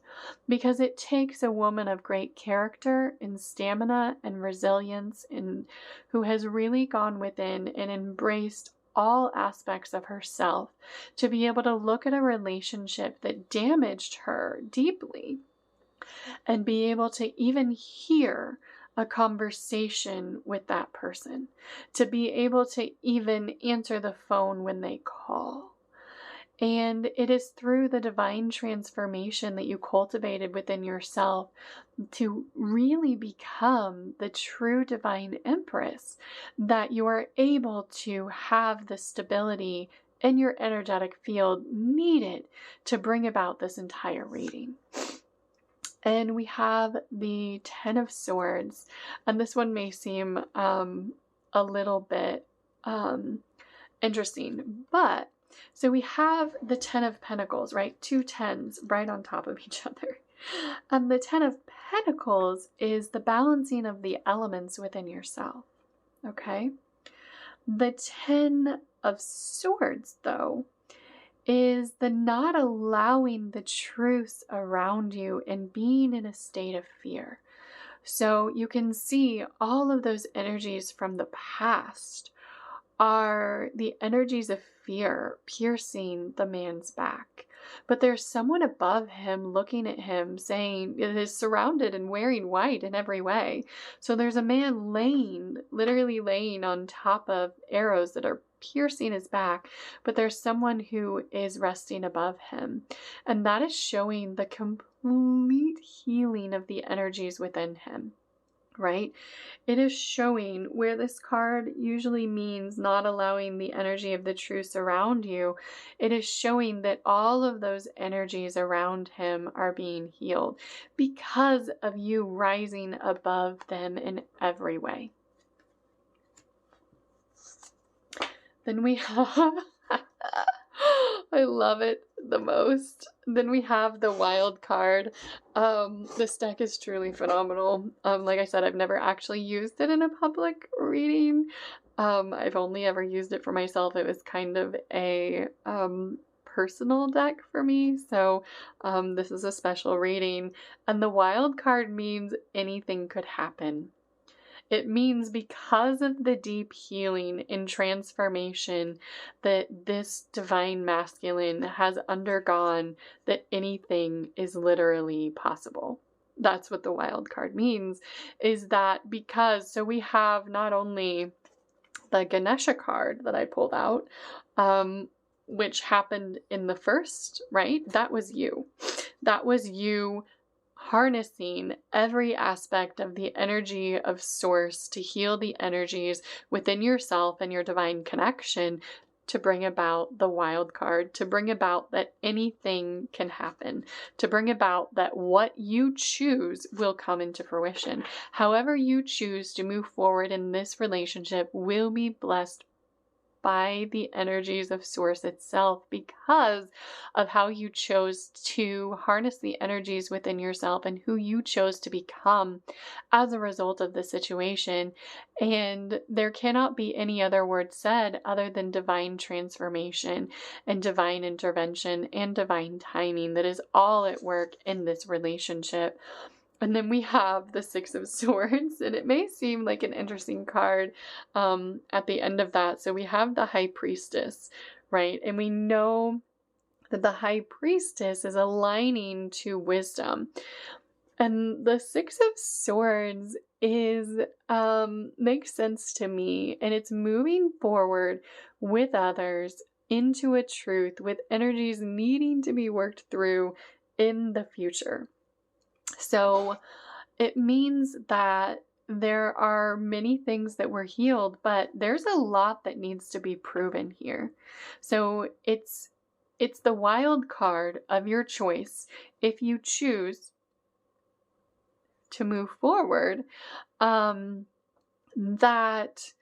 A: Because it takes a woman of great character and stamina and resilience, and who has really gone within and embraced all aspects of herself to be able to look at a relationship that damaged her deeply and be able to even hear a conversation with that person, to be able to even answer the phone when they call. And it is through the divine transformation that you cultivated within yourself to really become the true divine Empress that you are able to have the stability in your energetic field needed to bring about this entire reading. And we have the Ten of Swords, and this one may seem a little bit interesting, but so we have the Ten of Pentacles, right? Two tens right on top of each other. And the Ten of Pentacles is the balancing of the elements within yourself. Okay? The Ten of Swords, though, is the not allowing the truths around you and being in a state of fear. So you can see all of those energies from the past are the energies of fear piercing the man's back. But there's someone above him looking at him saying, it is surrounded and wearing white in every way. So there's a man literally laying on top of arrows that are piercing his back, but there's someone who is resting above him. And that is showing the complete healing of the energies within him. Right? It is showing where this card usually means not allowing the energy of the truth around you. It is showing that all of those energies around him are being healed because of you rising above them in every way. Then we have, I love it the most. Then we have the Wild card. This deck is truly phenomenal. Like I said, I've never actually used it in a public reading. I've only ever used it for myself. It was kind of a personal deck for me. So this is a special reading. And the Wild card means anything could happen. It means because of the deep healing and transformation that this divine masculine has undergone, that anything is literally possible. That's what the Wild card means, is that because, so we have not only the Ganesha card that I pulled out, which happened in the first, right? That was you. That was you harnessing every aspect of the energy of source to heal the energies within yourself and your divine connection to bring about the Wild card, to bring about that anything can happen, to bring about that what you choose will come into fruition. However you choose to move forward in this relationship will be blessed by the energies of source itself because of how you chose to harness the energies within yourself and who you chose to become as a result of the situation. And there cannot be any other word said other than divine transformation and divine intervention and divine timing that is all at work in this relationship. And then we have the Six of Swords, and it may seem like an interesting card at the end of that. So we have the High Priestess, right? And we know that the High Priestess is aligning to wisdom. And the Six of Swords is, makes sense to me, and it's moving forward with others into a truth with energies needing to be worked through in the future. So it means that there are many things that were healed, but there's a lot that needs to be proven here. So it's the Wild card of your choice. If you choose to move forward, that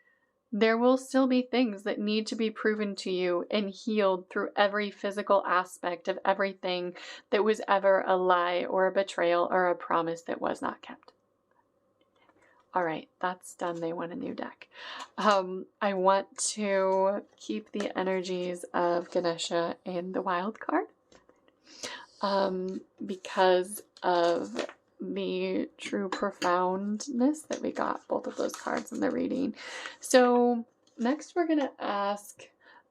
A: there will still be things that need to be proven to you and healed through every physical aspect of everything that was ever a lie or a betrayal or a promise that was not kept. All right, that's done. They want a new deck. I want to keep the energies of Ganesha and the Wild card because of the true profoundness that we got both of those cards in the reading. So next we're going to ask,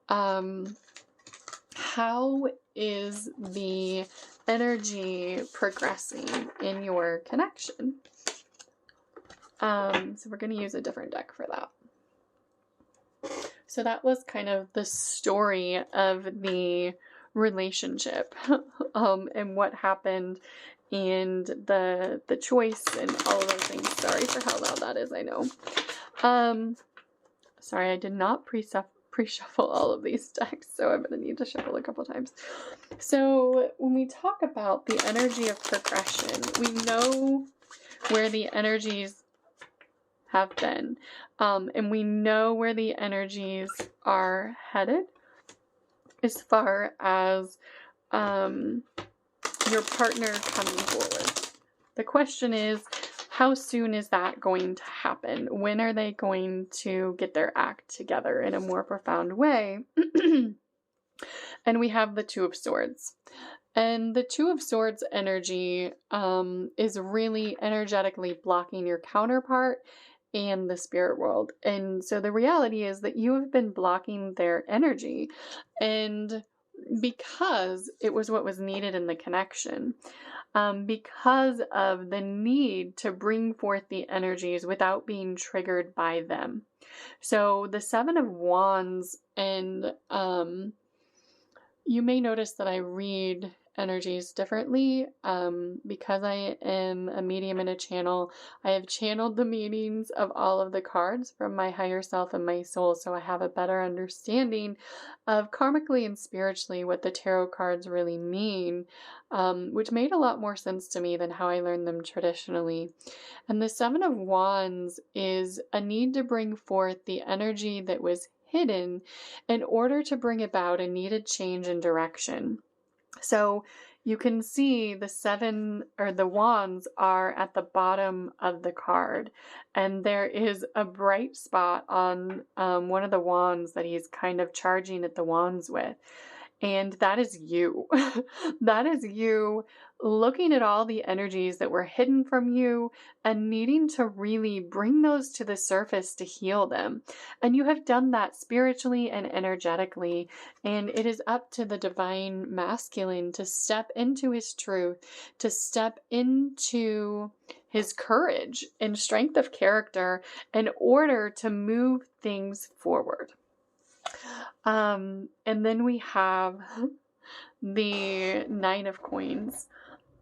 A: how is the energy progressing in your connection? So we're going to use a different deck for that. So that was kind of the story of the relationship and what happened and the choice and all of those things. Sorry for how loud that is, I know. Sorry, I did not pre-shuffle all of these decks, so I'm going to need to shuffle a couple times. So when we talk about the energy of progression, we know where the energies have been, and we know where the energies are headed as far as your partner coming forward. The question is, how soon is that going to happen? When are they going to get their act together in a more profound way? And we have the Two of Swords. And the Two of Swords energy is really energetically blocking your counterpart and the spirit world. And so the reality is that you have been blocking their energy. And because it was what was needed in the connection, because of the need to bring forth the energies without being triggered by them. So the Seven of Wands, and you may notice that I read energies differently because I am a medium and a channel. I have channeled the meanings of all of the cards from my higher self and my soul, so I have a better understanding of karmically and spiritually what the tarot cards really mean, which made a lot more sense to me than how I learned them traditionally. And the Seven of Wands is a need to bring forth the energy that was hidden in order to bring about a needed change in direction. So you can see the the wands are at the bottom of the card, and there is a bright spot on one of the wands that he's kind of charging at the wands with. And that is you. That is you looking at all the energies that were hidden from you and needing to really bring those to the surface to heal them. And you have done that spiritually and energetically. And it is up to the Divine Masculine to step into his truth, to step into his courage and strength of character in order to move things forward. And then we have the Nine of Coins.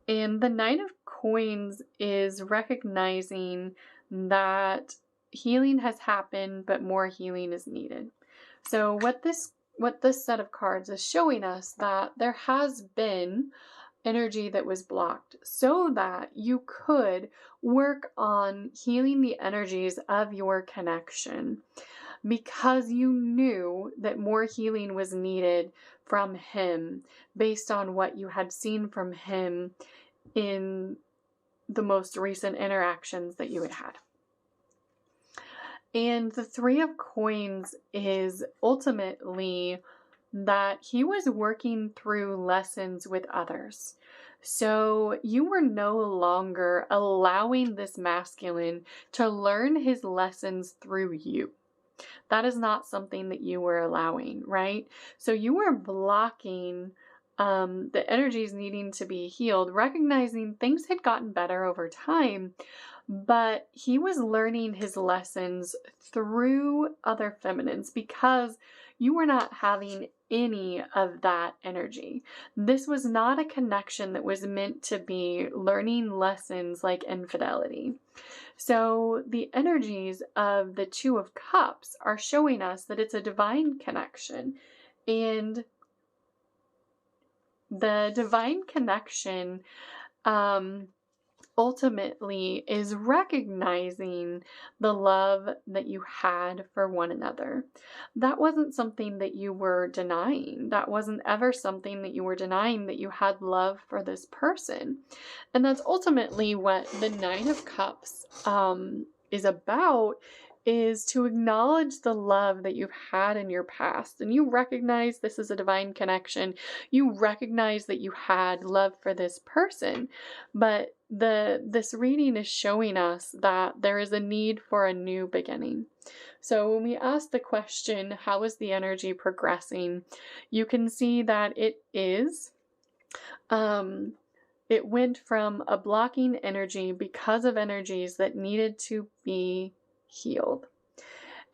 A: And the Nine of Coins is recognizing that healing has happened, but more healing is needed. So what this set of cards is showing us, that there has been energy that was blocked so that you could work on healing the energies of your connection, because you knew that more healing was needed from him based on what you had seen from him in the most recent interactions that you had had. And the Three of Coins is ultimately that he was working through lessons with others. So you were no longer allowing this masculine to learn his lessons through you. That is not something that you were allowing, right? So you were blocking the energies needing to be healed, recognizing things had gotten better over time, but he was learning his lessons through other feminines because you were not having any of that energy. This was not a connection that was meant to be learning lessons like infidelity. So the energies of the Two of Cups are showing us that it's a divine connection. And the divine connection ultimately is recognizing the love that you had for one another. That wasn't something that you were denying. That wasn't ever something that you were denying, that you had love for this person. And that's ultimately what the Nine of Cups is about, is to acknowledge the love that you've had in your past. And you recognize this is a divine connection. You recognize that you had love for this person. But this reading is showing us that there is a need for a new beginning. So when we ask the question, how is the energy progressing? You can see that it is. It went from a blocking energy because of energies that needed to be healed,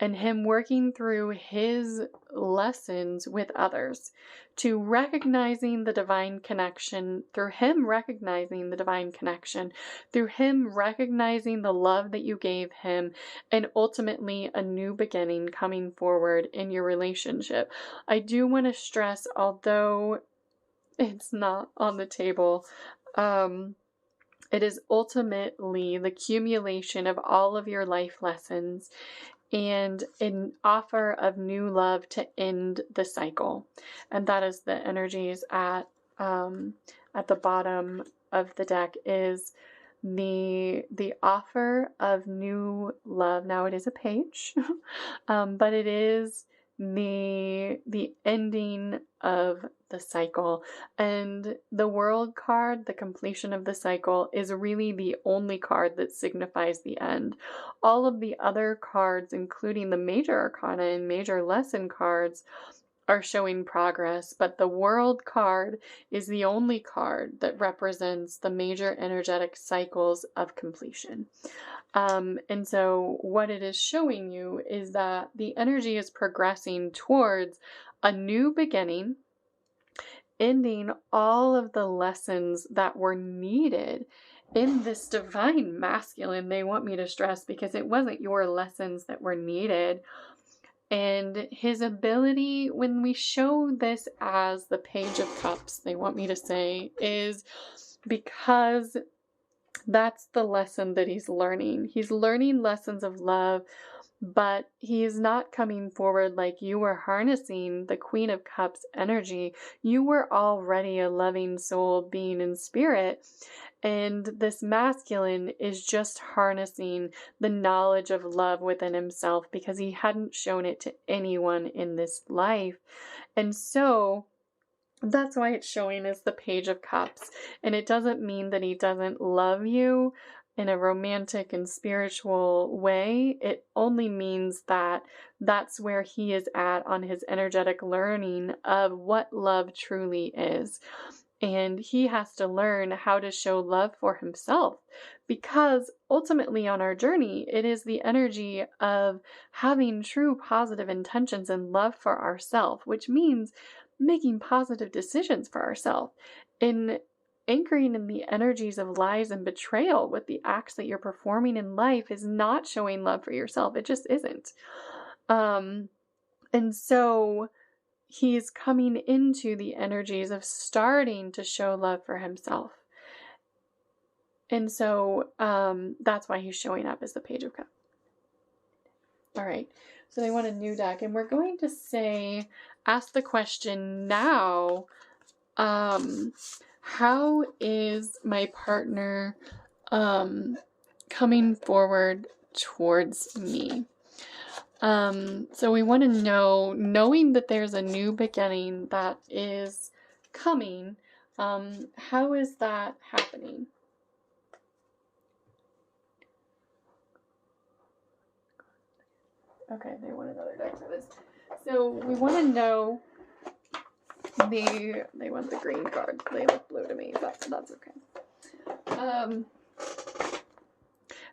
A: and him working through his lessons with others, to recognizing the divine connection, through him recognizing the divine connection, through him recognizing the love that you gave him, and ultimately a new beginning coming forward in your relationship. I do want to stress, although it's not on the table, it is ultimately the accumulation of all of your life lessons and an offer of new love to end the cycle. And that is the energies at at the bottom of the deck is the offer of new love. Now it is a page, but it is the ending of the cycle. And the World card, the completion of the cycle, is really the only card that signifies the end. All of the other cards, including the major arcana and major lesson cards, are showing progress, but the World card is the only card that represents the major energetic cycles of completion. And so what it is showing you is that the energy is progressing towards a new beginning, ending all of the lessons that were needed in this divine masculine. They want me to stress, because it wasn't your lessons that were needed. And his ability, when we show this as the Page of Cups, they want me to say, is because that's the lesson that he's learning. He's learning lessons of love, but he is not coming forward like you were harnessing the Queen of Cups energy. You were already a loving soul being in spirit. And this masculine is just harnessing the knowledge of love within himself because he hadn't shown it to anyone in this life. And so that's why it's showing as the Page of Cups. And it doesn't mean that he doesn't love you in a romantic and spiritual way. It only means that that's where he is at on his energetic learning of what love truly is. And he has to learn how to show love for himself, because ultimately on our journey, it is the energy of having true positive intentions and love for ourselves, which means making positive decisions for ourselves. In anchoring in the energies of lies and betrayal with the acts that you're performing in life is not showing love for yourself. It just isn't. And so he's coming into the energies of starting to show love for himself. And so that's why he's showing up as the Page of Cups. All right, so they want a new deck, and we're going to ask the question now, how is my partner coming forward towards me? So we want to know, knowing that there's a new beginning that is coming, how is that happening? Okay, they want another deck for this. So we want to know they want the green card. They look blue to me, but that's okay.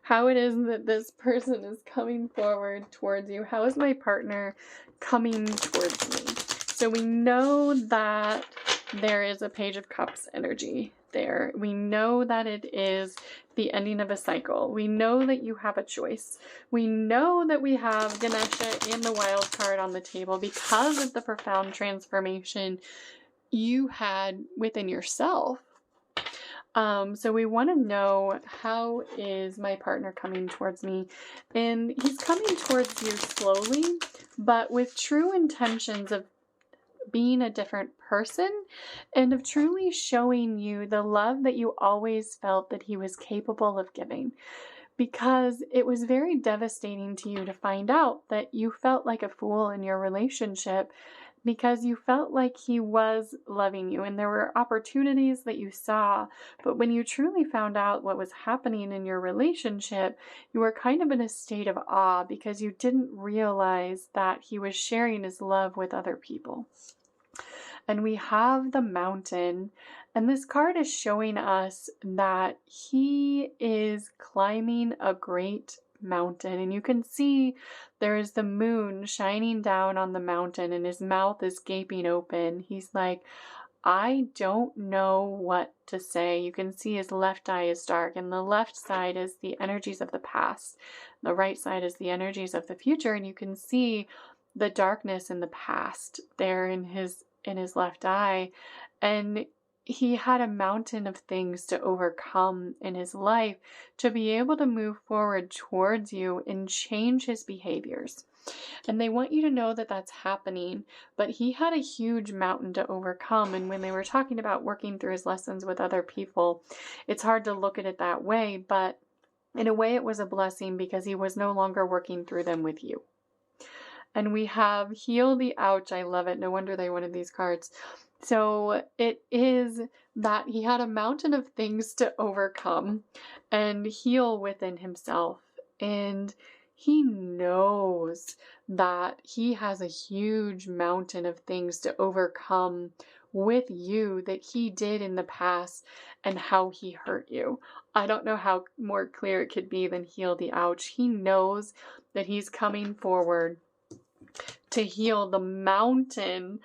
A: How it is that this person is coming forward towards you. How is my partner coming towards me? So we know that there is a Page of Cups energy there. We know that it is the ending of a cycle. We know that you have a choice. We know that we have Ganesha and the Wild card on the table because of the profound transformation you had within yourself. So we want to know, how is my partner coming towards me? And he's coming towards you slowly, but with true intentions of being a different person and of truly showing you the love that you always felt that he was capable of giving. Because it was very devastating to you to find out that you felt like a fool in your relationship, because you felt like he was loving you and there were opportunities that you saw. But when you truly found out what was happening in your relationship, you were kind of in a state of awe because you didn't realize that he was sharing his love with other people. And we have the Mountain, and this card is showing us that he is climbing a great mountain, and you can see there is the moon shining down on the mountain and his mouth is gaping open. He's like, I don't know what to say. You can see his left eye is dark, and the left side is the energies of the past. The right side is the energies of the future, and you can see the darkness in the past there in his left eye. And he had a mountain of things to overcome in his life to be able to move forward towards you and change his behaviors. And they want you to know that that's happening, but he had a huge mountain to overcome. And when they were talking about working through his lessons with other people, it's hard to look at it that way, but in a way it was a blessing because he was no longer working through them with you. And we have Heal the Ouch. I love it. No wonder they wanted these cards. So it is that he had a mountain of things to overcome and heal within himself. And he knows that he has a huge mountain of things to overcome with you that he did in the past and how he hurt you. I don't know how more clear it could be than Heal the Ouch. He knows that he's coming forward to heal the mountain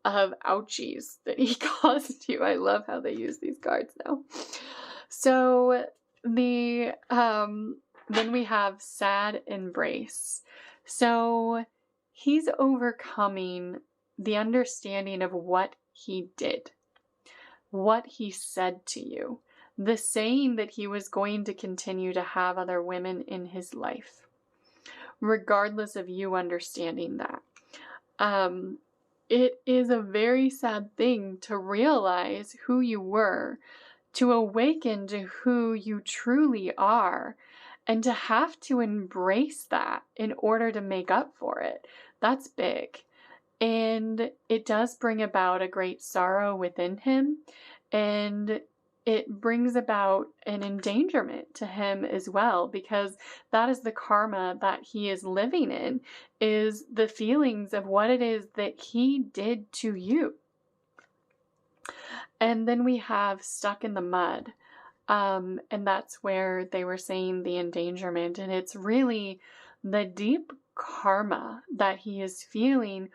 A: of ouchies that he caused you. I love how they use these cards now. So then we have Sad Embrace. So he's overcoming the understanding of what he did, what he said to you, the saying that he was going to continue to have other women in his life, regardless of you understanding that. It is a very sad thing to realize who you were, to awaken to who you truly are, and to have to embrace that in order to make up for it. That's big. And it does bring about a great sorrow within him, and it brings about an endangerment to him as well, because that is the karma that he is living in, is the feelings of what it is that he did to you. And then we have Stuck in the Mud. And that's where they were saying the endangerment. And it's really the deep karma that he is feeling.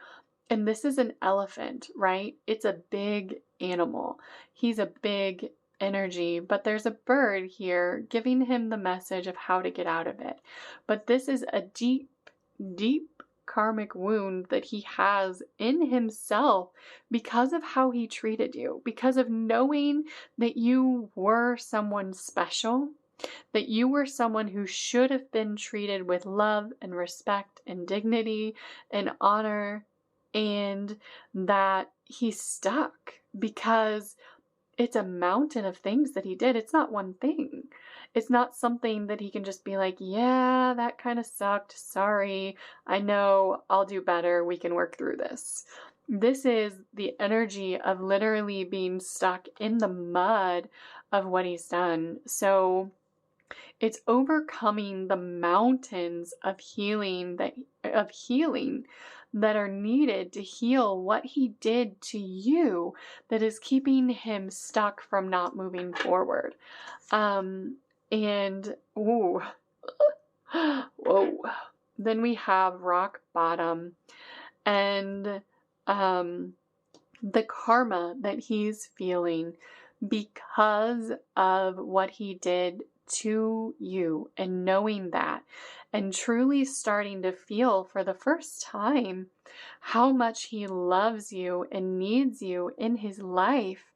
A: And this is an elephant, right? It's a big animal. He's a big energy, but there's a bird here giving him the message of how to get out of it. But this is a deep, deep karmic wound that he has in himself because of how he treated you, because of knowing that you were someone special, that you were someone who should have been treated with love and respect and dignity and honor, and that he's stuck because it's a mountain of things that he did. It's not one thing. It's not something that he can just be like, yeah, that kind of sucked. Sorry. I know. I'll do better. We can work through this. This is the energy of literally being stuck in the mud of what he's done. So it's overcoming the mountains of healing that are needed to heal what he did to you that is keeping him stuck from not moving forward. And whoa. Then we have Rock Bottom, and the karma that he's feeling because of what he did to you, and knowing that, and truly starting to feel for the first time how much he loves you and needs you in his life.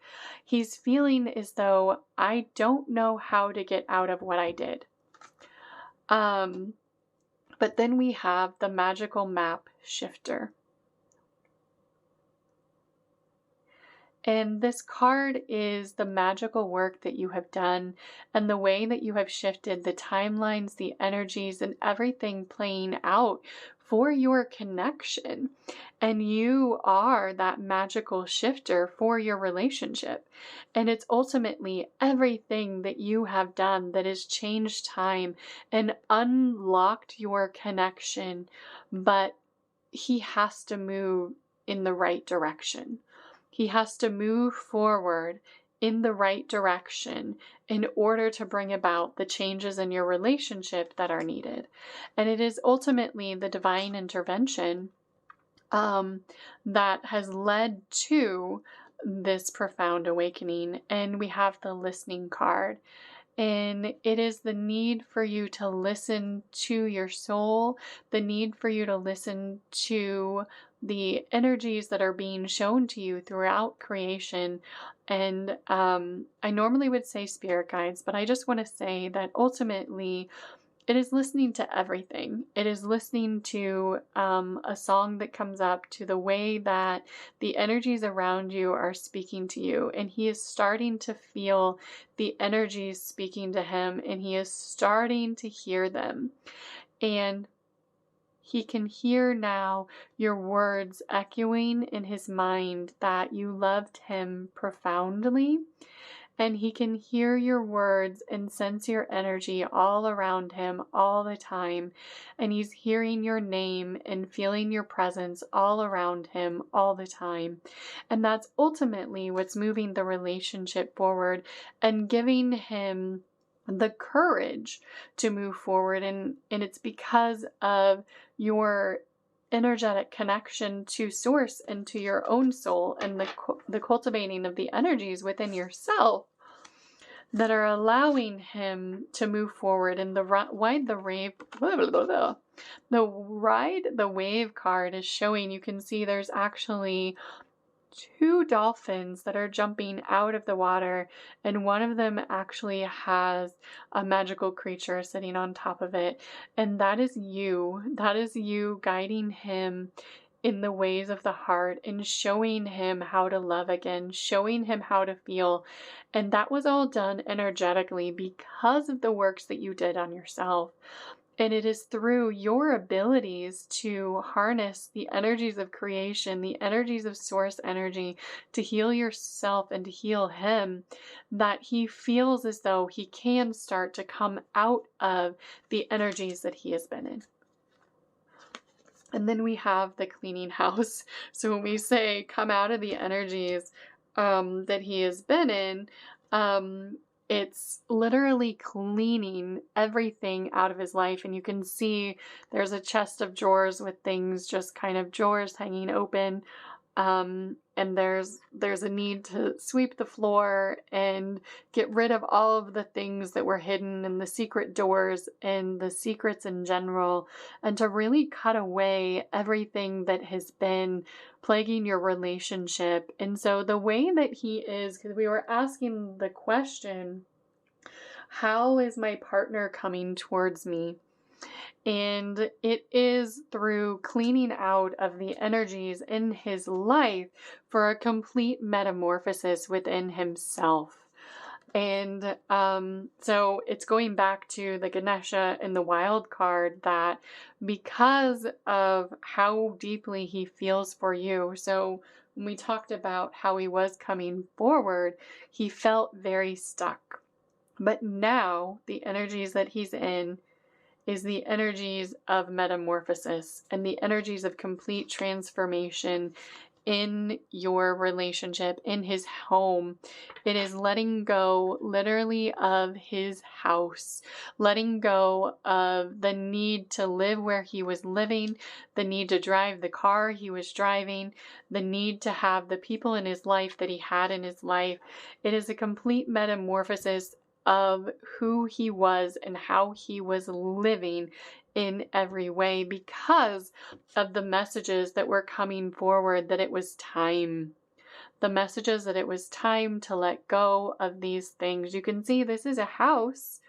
A: He's feeling as though, I don't know how to get out of what I did. But then we have the Magical Map Shifter. And this card is the magical work that you have done and the way that you have shifted the timelines, the energies, and everything playing out for your connection. And you are that magical shifter for your relationship. And it's ultimately everything that you have done that has changed time and unlocked your connection. But he has to move in the right direction. He has to move forward in the right direction in order to bring about the changes in your relationship that are needed. And it is ultimately the divine intervention that has led to this profound awakening. And we have the Listening card. And it is the need for you to listen to your soul, the need for you to listen to the energies that are being shown to you throughout creation. And I normally would say spirit guides, but I just want to say that ultimately it is listening to everything. It is listening to a song that comes up, to the way that the energies around you are speaking to you. And he is starting to feel the energies speaking to him, and he is starting to hear them. And he can hear now your words echoing in his mind that you loved him profoundly. And he can hear your words and sense your energy all around him all the time. And he's hearing your name and feeling your presence all around him all the time. And that's ultimately what's moving the relationship forward and giving him the courage to move forward. And it's because of your energetic connection to source and to your own soul, and the cultivating of the energies within yourself that are allowing him to move forward. And the wave card is showing, you can see there's actually 2 dolphins that are jumping out of the water, and one of them actually has a magical creature sitting on top of it. And that is you. That is you guiding him in the ways of the heart and showing him how to love again, showing him how to feel. And that was all done energetically because of the works that you did on yourself. And it is through your abilities to harness the energies of creation, the energies of source energy, to heal yourself and to heal him, that he feels as though he can start to come out of the energies that he has been in. And then we have the cleaning house. So when we say come out of the energies that he has been in, it's literally cleaning everything out of his life. And you can see there's a chest of drawers with things, just kind of drawers hanging open. And there's a need to sweep the floor and get rid of all of the things that were hidden, and the secret doors and the secrets in general, and to really cut away everything that has been plaguing your relationship. And so the way that he is, because we were asking the question, how is my partner coming towards me? And it is through cleaning out of the energies in his life for a complete metamorphosis within himself. And so it's going back to the Ganesha and the wild card, that because of how deeply he feels for you. So when we talked about how he was coming forward, he felt very stuck. But now the energies that he's in is the energies of metamorphosis and the energies of complete transformation in your relationship, in his home. It is letting go literally of his house, letting go of the need to live where he was living, the need to drive the car he was driving, the need to have the people in his life that he had in his life. It is a complete metamorphosis of who he was and how he was living in every way, because of the messages that were coming forward, that it was time. The messages that it was time to let go of these things. You can see this is a house.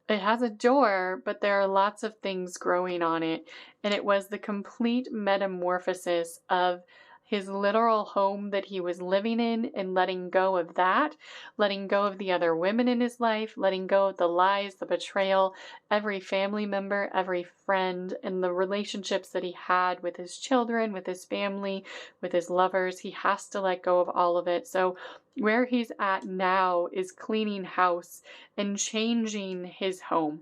A: It has a door, but there are lots of things growing on it. And it was the complete metamorphosis of his literal home that he was living in, and letting go of that, letting go of the other women in his life, letting go of the lies, the betrayal, every family member, every friend, and the relationships that he had with his children, with his family, with his lovers. He has to let go of all of it. So where he's at now is cleaning house and changing his home.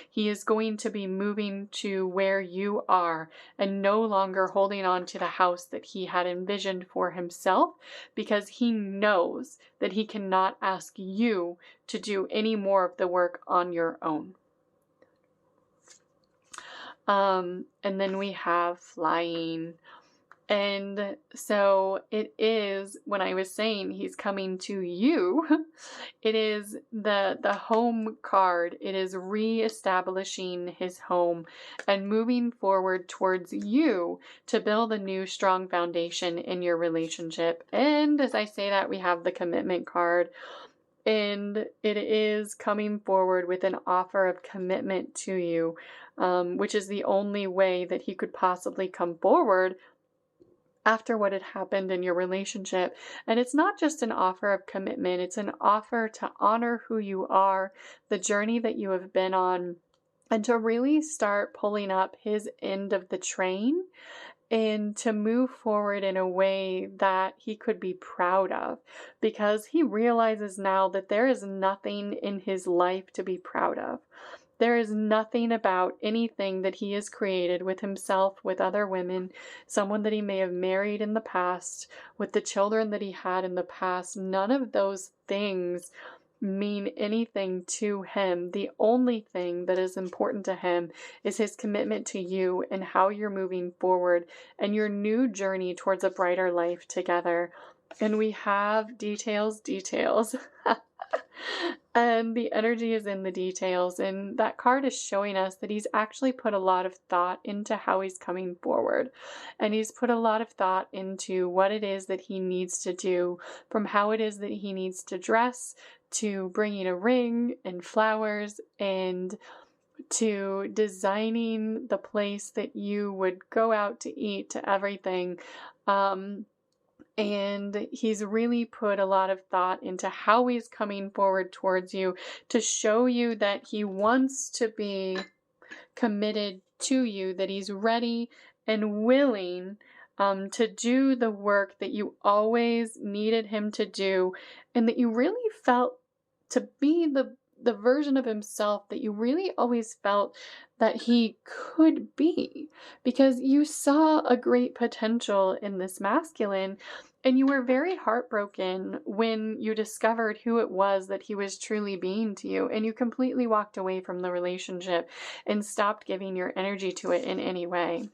A: He is going to be moving to where you are and no longer holding on to the house that he had envisioned for himself, because he knows that he cannot ask you to do any more of the work on your own. And then we have flying. And so it is, when I was saying he's coming to you, it is the home card. It is reestablishing his home and moving forward towards you to build a new strong foundation in your relationship. And as I say that, we have the commitment card. and it is coming forward with an offer of commitment to you, which is the only way that he could possibly come forward after what had happened in your relationship. And it's not just an offer of commitment, it's an offer to honor who you are, the journey that you have been on, and to really start pulling up his end of the train and to move forward in a way that he could be proud of, because he realizes now that there is nothing in his life to be proud of. There is nothing about anything that he has created with himself, with other women, someone that he may have married in the past, with the children that he had in the past. None of those things mean anything to him. The only thing that is important to him is his commitment to you and how you're moving forward and your new journey towards a brighter life together. And we have details. And the energy is in the details. And that card is showing us that he's actually put a lot of thought into how he's coming forward. And he's put a lot of thought into what it is that he needs to do, from how it is that he needs to dress, to bringing a ring and flowers, and to designing the place that you would go out to eat, to everything. And he's really put a lot of thought into how he's coming forward towards you to show you that he wants to be committed to you, that he's ready and willing to do the work that you always needed him to do, and that you really felt to be the version of himself that you really always felt that he could be, because you saw a great potential in this masculine, and you were very heartbroken when you discovered who it was that he was truly being to you, and you completely walked away from the relationship and stopped giving your energy to it in any way.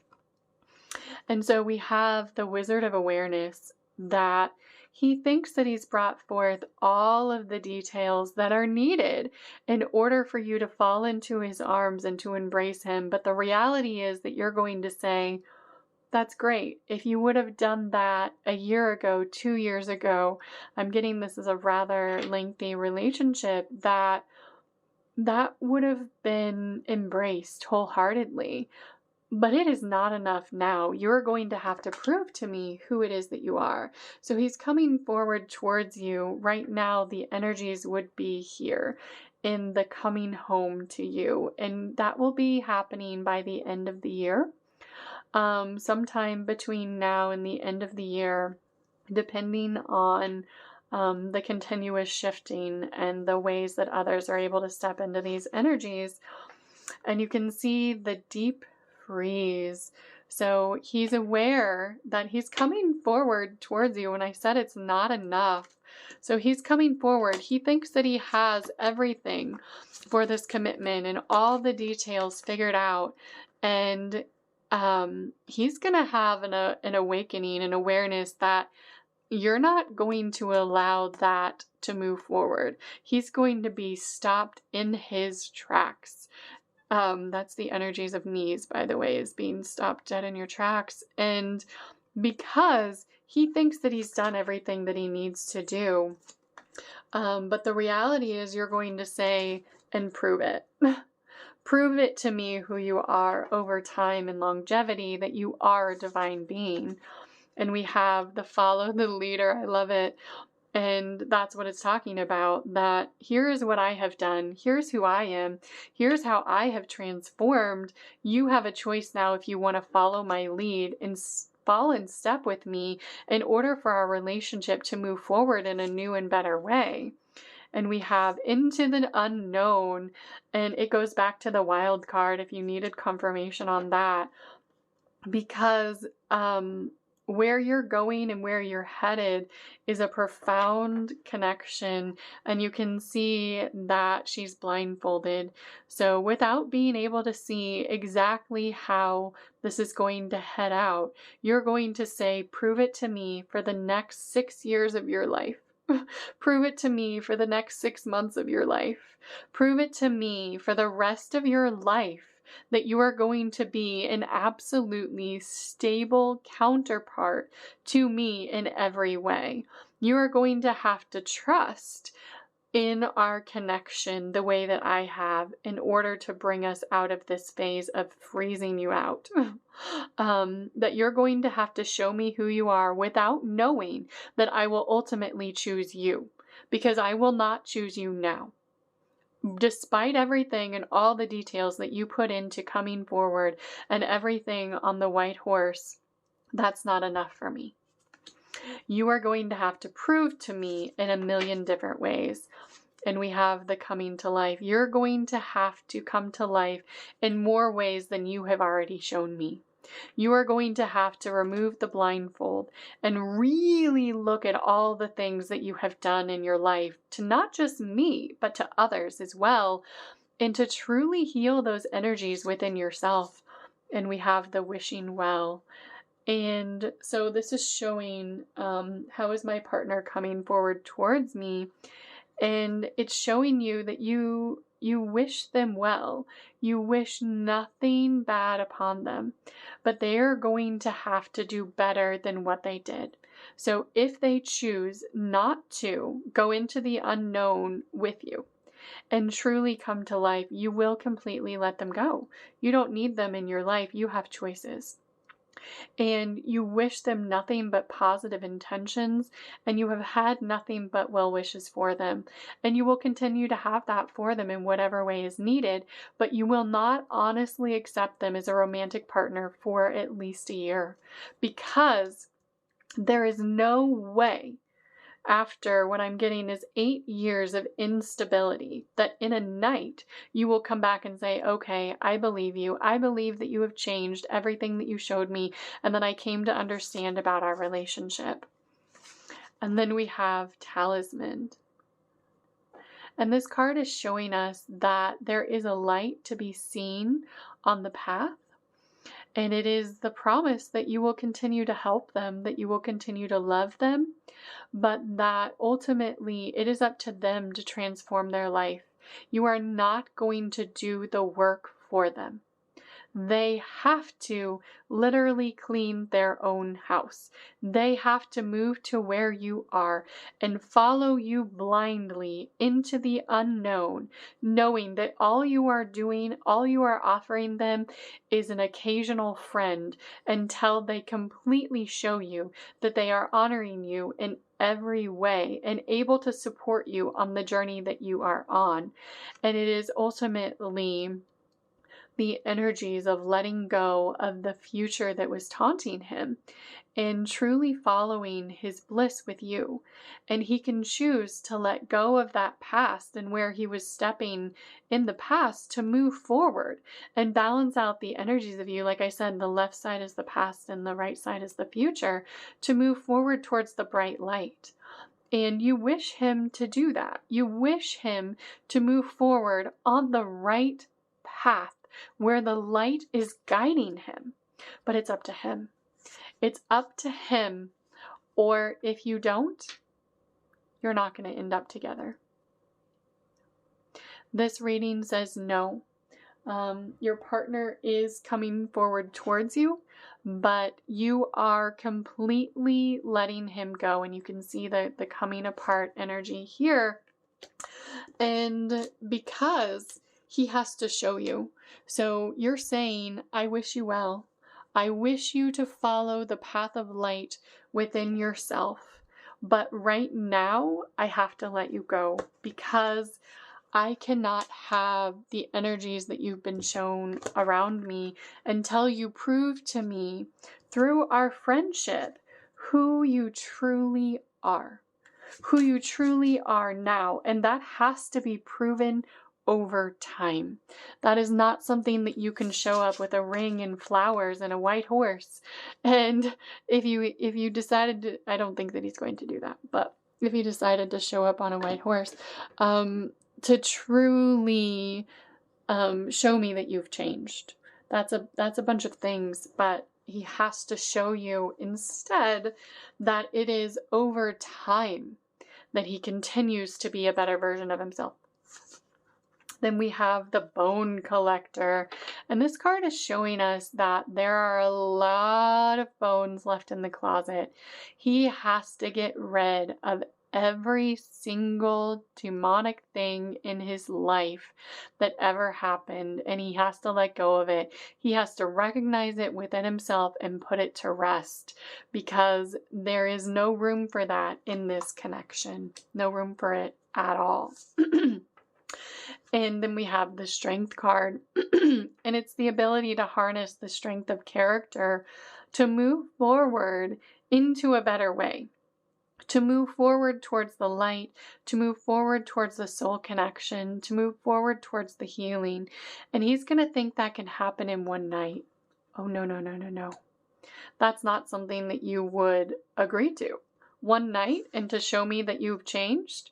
A: And so we have the Wizard of Awareness, that he thinks that he's brought forth all of the details that are needed in order for you to fall into his arms and to embrace him. But the reality is that you're going to say, that's great. If you would have done that a year ago, 2 years ago, I'm getting this as a rather lengthy relationship, that would have been embraced wholeheartedly. But it is not enough now. You're going to have to prove to me who it is that you are. So he's coming forward towards you. Right now, the energies would be here in the coming home to you. And that will be happening by the end of the year. Sometime between now and the end of the year, depending on the continuous shifting and the ways that others are able to step into these energies. And you can see the deep freeze. So he's aware that he's coming forward towards you. And I said it's not enough. So he's coming forward. He thinks that he has everything for this commitment and all the details figured out. And he's going to have an awakening, an awareness that you're not going to allow that to move forward. He's going to be stopped in his tracks. That's the energies of knees, by the way, is being stopped dead in your tracks. And because he thinks that he's done everything that he needs to do. But the reality is you're going to say, and prove it. Prove it to me who you are over time and longevity, that you are a divine being. And we have the follow the leader. I love it. And that's what it's talking about, that here's what I have done. Here's who I am. Here's how I have transformed. You have a choice now if you want to follow my lead and fall in step with me in order for our relationship to move forward in a new and better way. And we have into the unknown, and it goes back to the wild card if you needed confirmation on that, because where you're going and where you're headed is a profound connection, and you can see that she's blindfolded. So without being able to see exactly how this is going to head out, you're going to say, prove it to me for the next 6 years of your life. Prove it to me for the next 6 months of your life. Prove it to me for the rest of your life that you are going to be an absolutely stable counterpart to me in every way. You are going to have to trust in our connection the way that I have in order to bring us out of this phase of freezing you out. That you're going to have to show me who you are without knowing that I will ultimately choose you, because I will not choose you now. Despite everything and all the details that you put into coming forward and everything on the white horse, that's not enough for me. You are going to have to prove to me in a million different ways. And we have the coming to life. You're going to have to come to life in more ways than you have already shown me. You are going to have to remove the blindfold and really look at all the things that you have done in your life to not just me, but to others as well, and to truly heal those energies within yourself. And we have the wishing well. And so this is showing how is my partner coming forward towards me. And it's showing you that you wish them well. You wish nothing bad upon them, but they are going to have to do better than what they did. So if they choose not to go into the unknown with you and truly come to life, you will completely let them go. You don't need them in your life. You have choices. And you wish them nothing but positive intentions, and you have had nothing but well wishes for them. And you will continue to have that for them in whatever way is needed, but you will not honestly accept them as a romantic partner for at least a year, because there is no way, after what I'm getting is 8 years of instability, that in a night you will come back and say, okay, I believe you. I believe that you have changed everything that you showed me and that I came to understand about our relationship. And then we have Talisman. And this card is showing us that there is a light to be seen on the path. And it is the promise that you will continue to help them, that you will continue to love them, but that ultimately it is up to them to transform their life. You are not going to do the work for them. They have to literally clean their own house. They have to move to where you are and follow you blindly into the unknown, knowing that all you are doing, all you are offering them is an occasional friend until they completely show you that they are honoring you in every way and able to support you on the journey that you are on. And it is ultimately the energies of letting go of the future that was taunting him and truly following his bliss with you. And he can choose to let go of that past and where he was stepping in the past to move forward and balance out the energies of you. Like I said, the left side is the past and the right side is the future, to move forward towards the bright light. And you wish him to do that. You wish him to move forward on the right path, where the light is guiding him. But it's up to him. It's up to him. Or if you don't, you're not going to end up together. This reading says no. Your partner is coming forward towards you, but you are completely letting him go. And you can see the coming apart energy here. And because he has to show you. So you're saying, I wish you well. I wish you to follow the path of light within yourself. But right now, I have to let you go because I cannot have the energies that you've been shown around me until you prove to me through our friendship who you truly are. Who you truly are now. And that has to be proven over time. That is not something that you can show up with a ring and flowers and a white horse. And if you decided to, I don't think that he's going to do that, but if you decided to show up on a white horse, to truly show me that you've changed. That's a bunch of things, but he has to show you instead that it is over time that he continues to be a better version of himself. Then we have the Bone Collector. And this card is showing us that there are a lot of bones left in the closet. He has to get rid of every single demonic thing in his life that ever happened, and he has to let go of it. He has to recognize it within himself and put it to rest, because there is no room for that in this connection. No room for it at all. And then we have the Strength card, and it's the ability to harness the strength of character to move forward into a better way, to move forward towards the light, to move forward towards the soul connection, to move forward towards the healing. And he's going to think that can happen in one night. Oh, no, no, no, no, no. That's not something that you would agree to. One night, and to show me that you've changed?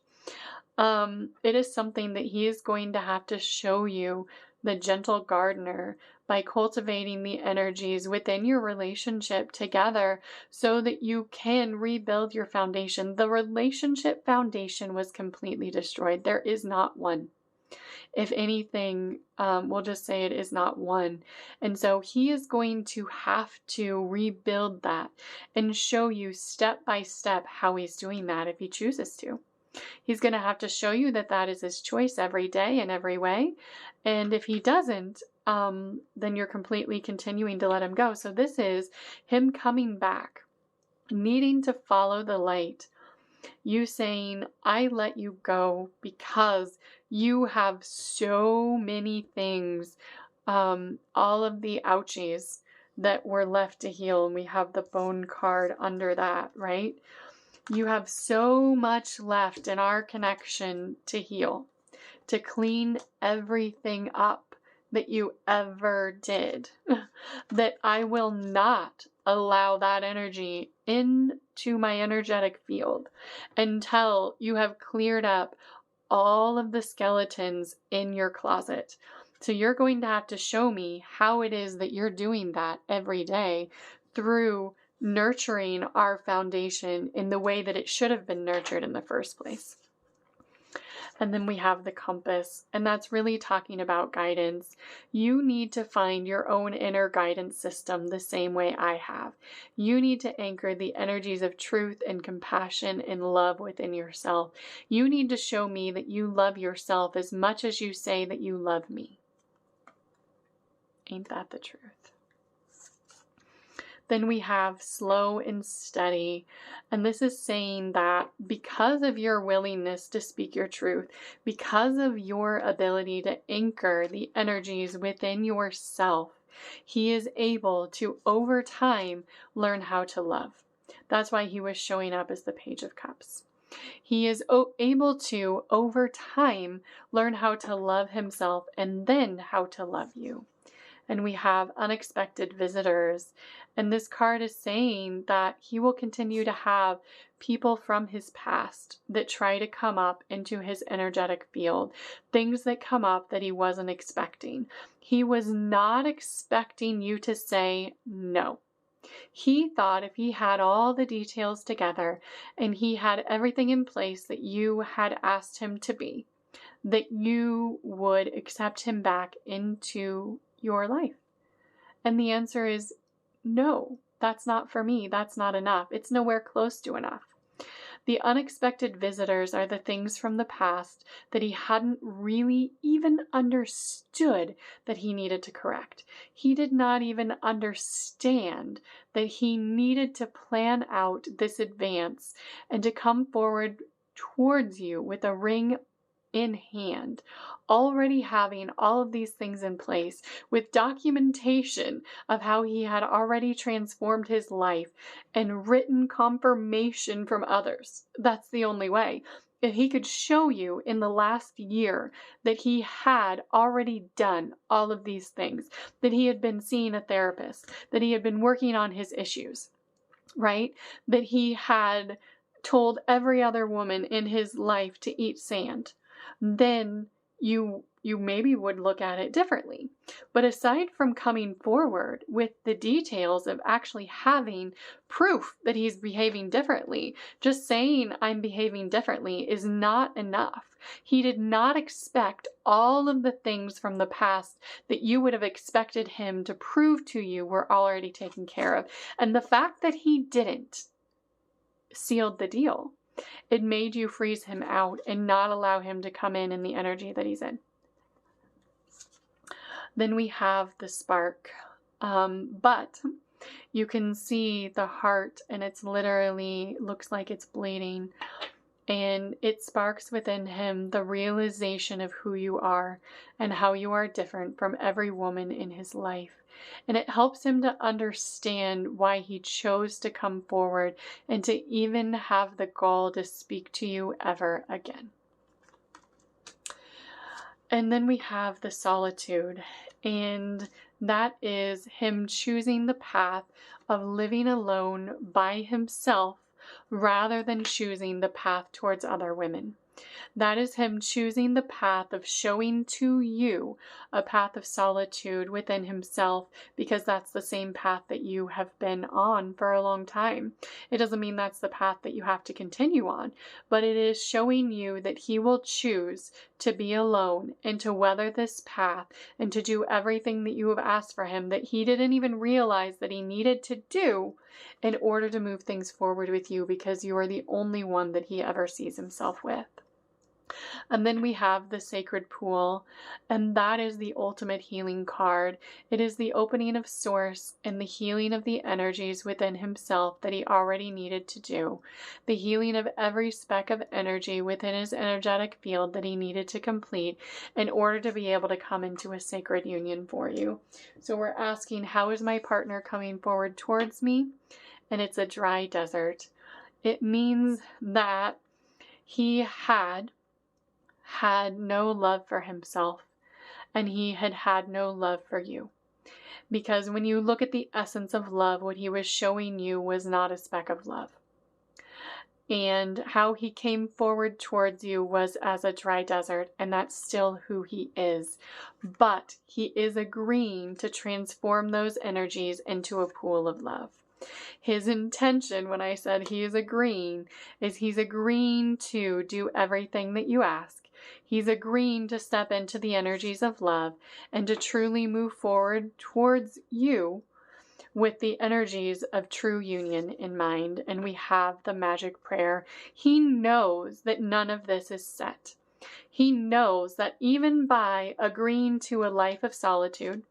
A: It is something that he is going to have to show you, the gentle gardener, by cultivating the energies within your relationship together so that you can rebuild your foundation. The relationship foundation was completely destroyed. There is not one. If anything, we'll just say it is not one. And so he is going to have to rebuild that and show you step by step how he's doing that if he chooses to. He's going to have to show you that that is his choice every day in every way. And if he doesn't, then you're completely continuing to let him go. So this is him coming back, needing to follow the light. You saying, I let you go because you have so many things, all of the ouchies that were left to heal. And we have the bone card under that, right? You have so much left in our connection to heal, to clean everything up that you ever did, that I will not allow that energy into my energetic field until you have cleared up all of the skeletons in your closet. So you're going to have to show me how it is that you're doing that every day through nurturing our foundation in the way that it should have been nurtured in the first place. And then we have the compass, and that's really talking about guidance. You need to find your own inner guidance system the same way I have. You need to anchor the energies of truth and compassion and love within yourself. You need to show me that you love yourself as much as you say that you love me. Ain't that the truth? Then we have slow and steady. And this is saying that because of your willingness to speak your truth, because of your ability to anchor the energies within yourself, he is able to, over time, learn how to love. That's why he was showing up as the Page of Cups. He is able to, over time, learn how to love himself and then how to love you. And we have unexpected visitors. And this card is saying that he will continue to have people from his past that try to come up into his energetic field. Things that come up that he wasn't expecting. He was not expecting you to say no. He thought if he had all the details together and he had everything in place that you had asked him to be, that you would accept him back into your life. And the answer is no, that's not for me. That's not enough. It's nowhere close to enough. The unexpected visitors are the things from the past that he hadn't really even understood that he needed to correct. He did not even understand that he needed to plan out this advance and to come forward towards you with a ring in hand, already having all of these things in place with documentation of how he had already transformed his life and written confirmation from others. That's the only way. If he could show you in the last year that he had already done all of these things, that he had been seeing a therapist, that he had been working on his issues, right? That he had told every other woman in his life to eat sand, then you maybe would look at it differently. But aside from coming forward with the details of actually having proof that he's behaving differently, just saying I'm behaving differently is not enough. He did not expect all of the things from the past that you would have expected him to prove to you were already taken care of. And the fact that he didn't sealed the deal. It made you freeze him out and not allow him to come in the energy that he's in. Then we have the spark. But you can see the heart, and it's literally looks like it's bleeding. And it sparks within him the realization of who you are and how you are different from every woman in his life. And it helps him to understand why he chose to come forward and to even have the gall to speak to you ever again. And then we have the solitude, and that is him choosing the path of living alone by himself rather than choosing the path towards other women. That is him choosing the path of showing to you a path of solitude within himself, because that's the same path that you have been on for a long time. It doesn't mean that's the path that you have to continue on, but it is showing you that he will choose to be alone and to weather this path and to do everything that you have asked for him that he didn't even realize that he needed to do in order to move things forward with you, because you are the only one that he ever sees himself with. And then we have the sacred pool, and that is the ultimate healing card. It is the opening of source and the healing of the energies within himself that he already needed to do. The healing of every speck of energy within his energetic field that he needed to complete in order to be able to come into a sacred union for you. So we're asking, how is my partner coming forward towards me? And it's a dry desert. It means that he had no love for himself, and he had no love for you. Because when you look at the essence of love, what he was showing you was not a speck of love. And how he came forward towards you was as a dry desert, and that's still who he is. But he is agreeing to transform those energies into a pool of love. His intention, when I said he is agreeing, is he's agreeing to do everything that you ask. He's agreeing to step into the energies of love and to truly move forward towards you with the energies of true union in mind. And we have the magic prayer. He knows that none of this is set. He knows that even by agreeing to a life of solitude,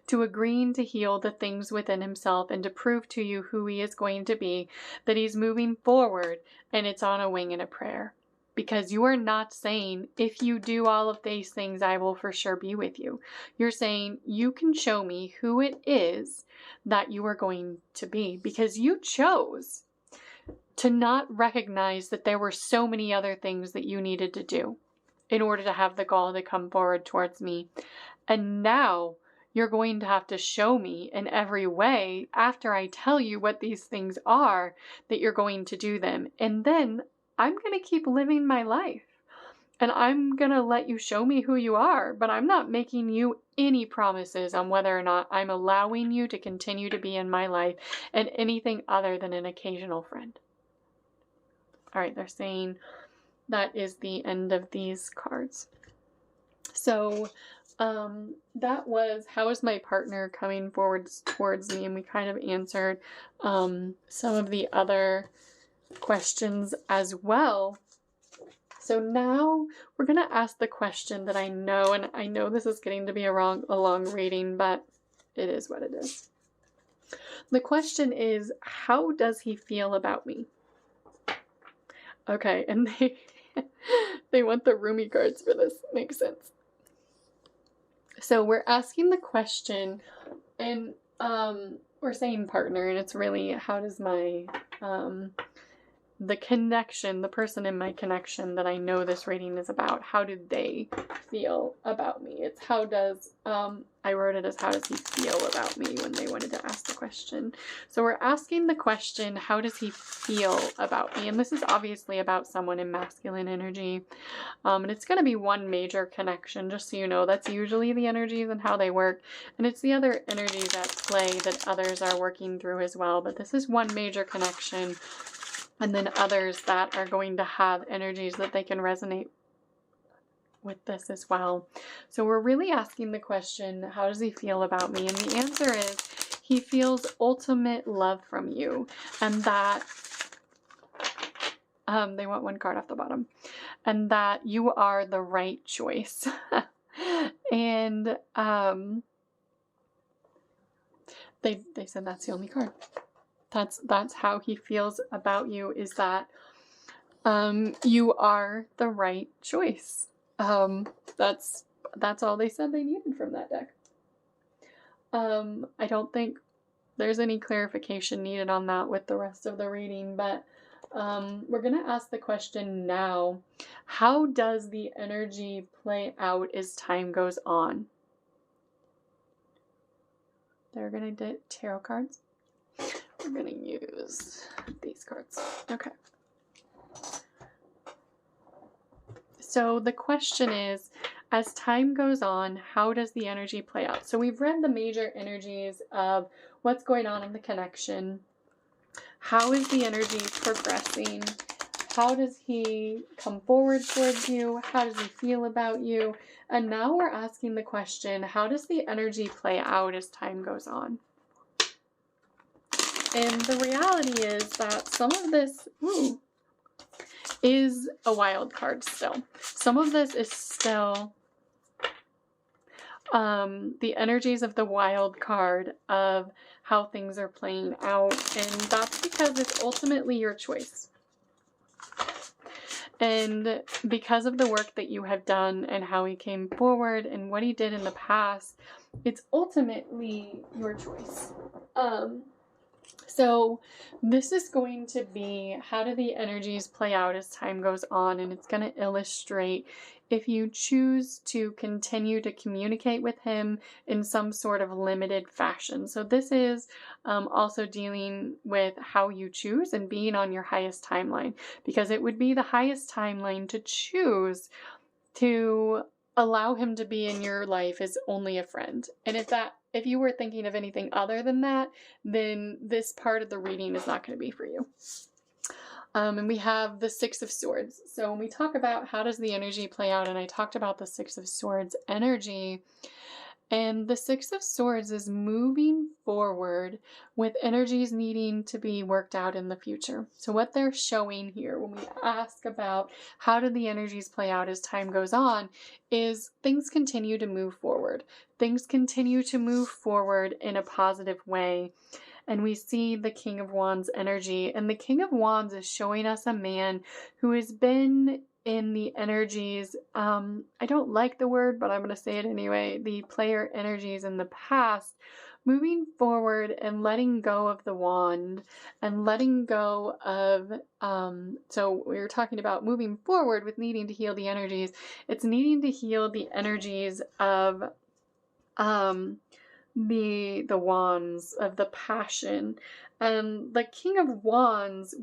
A: to agreeing to heal the things within himself and to prove to you who he is going to be, that he's moving forward, and it's on a wing and a prayer. Because you are not saying, if you do all of these things, I will for sure be with you. You're saying, you can show me who it is that you are going to be. Because you chose to not recognize that there were so many other things that you needed to do in order to have the gall to come forward towards me. And now you're going to have to show me in every way, after I tell you what these things are, that you're going to do them. And then I'm going to keep living my life, and I'm going to let you show me who you are, but I'm not making you any promises on whether or not I'm allowing you to continue to be in my life and anything other than an occasional friend. All right, they're saying that is the end of these cards. So that was, how is my partner coming forward towards me? And we kind of answered some of the other questions as well. So now we're going to ask the question that I know, and I know this is getting to be a long reading, but it is what it is. The question is, how does he feel about me? Okay, and they want the Rumi cards for this. Makes sense. So we're asking the question, and we're saying partner, and it's really, how does my the connection, the person in my connection that I know this reading is about, how do they feel about me? It's how does, I wrote it as how does he feel about me when they wanted to ask the question. So we're asking the question, how does he feel about me? And this is obviously about someone in masculine energy. And it's going to be one major connection, just so you know. That's usually the energies and how they work. And it's the other energies at play that others are working through as well. But this is one major connection. And then others that are going to have energies that they can resonate with this as well. So we're really asking the question, how does he feel about me? And the answer is, he feels ultimate love from you. And that They want one card off the bottom. And that you are the right choice. And they said that's the only card. That's how he feels about you, is that you are the right choice. That's all they said they needed from that deck. I don't think there's any clarification needed on that with the rest of the reading, but we're going to ask the question now. How does the energy play out as time goes on? They're going to do tarot cards. We're going to use these cards. Okay. So the question is, as time goes on, how does the energy play out? So we've read the major energies of what's going on in the connection. How is the energy progressing? How does he come forward towards you? How does he feel about you? And now we're asking the question, how does the energy play out as time goes on? And the reality is that some of this is a wild card still. Some of this is still the energies of the wild card of how things are playing out. And that's because it's ultimately your choice. And because of the work that you have done and how he came forward and what he did in the past, it's ultimately your choice. So this is going to be, how do the energies play out as time goes on? And it's going to illustrate if you choose to continue to communicate with him in some sort of limited fashion. So this is also dealing with how you choose and being on your highest timeline, because it would be the highest timeline to choose to allow him to be in your life as only a friend. And if you were thinking of anything other than that, then this part of the reading is not going to be for you. And we have the Six of Swords. So when we talk about how does the energy play out, and I talked about the Six of Swords energy, and the Six of Swords is moving forward with energies needing to be worked out in the future. So what they're showing here when we ask about how do the energies play out as time goes on is things continue to move forward. Things continue to move forward in a positive way. And we see the King of Wands energy. And the King of Wands is showing us a man who has been in the energies, I don't like the word, but I'm going to say it anyway, the player energies in the past, moving forward and letting go of the wand and letting go of, so we were talking about moving forward with needing to heal the energies. It's needing to heal the energies of the wands, of the passion. The King of Wands,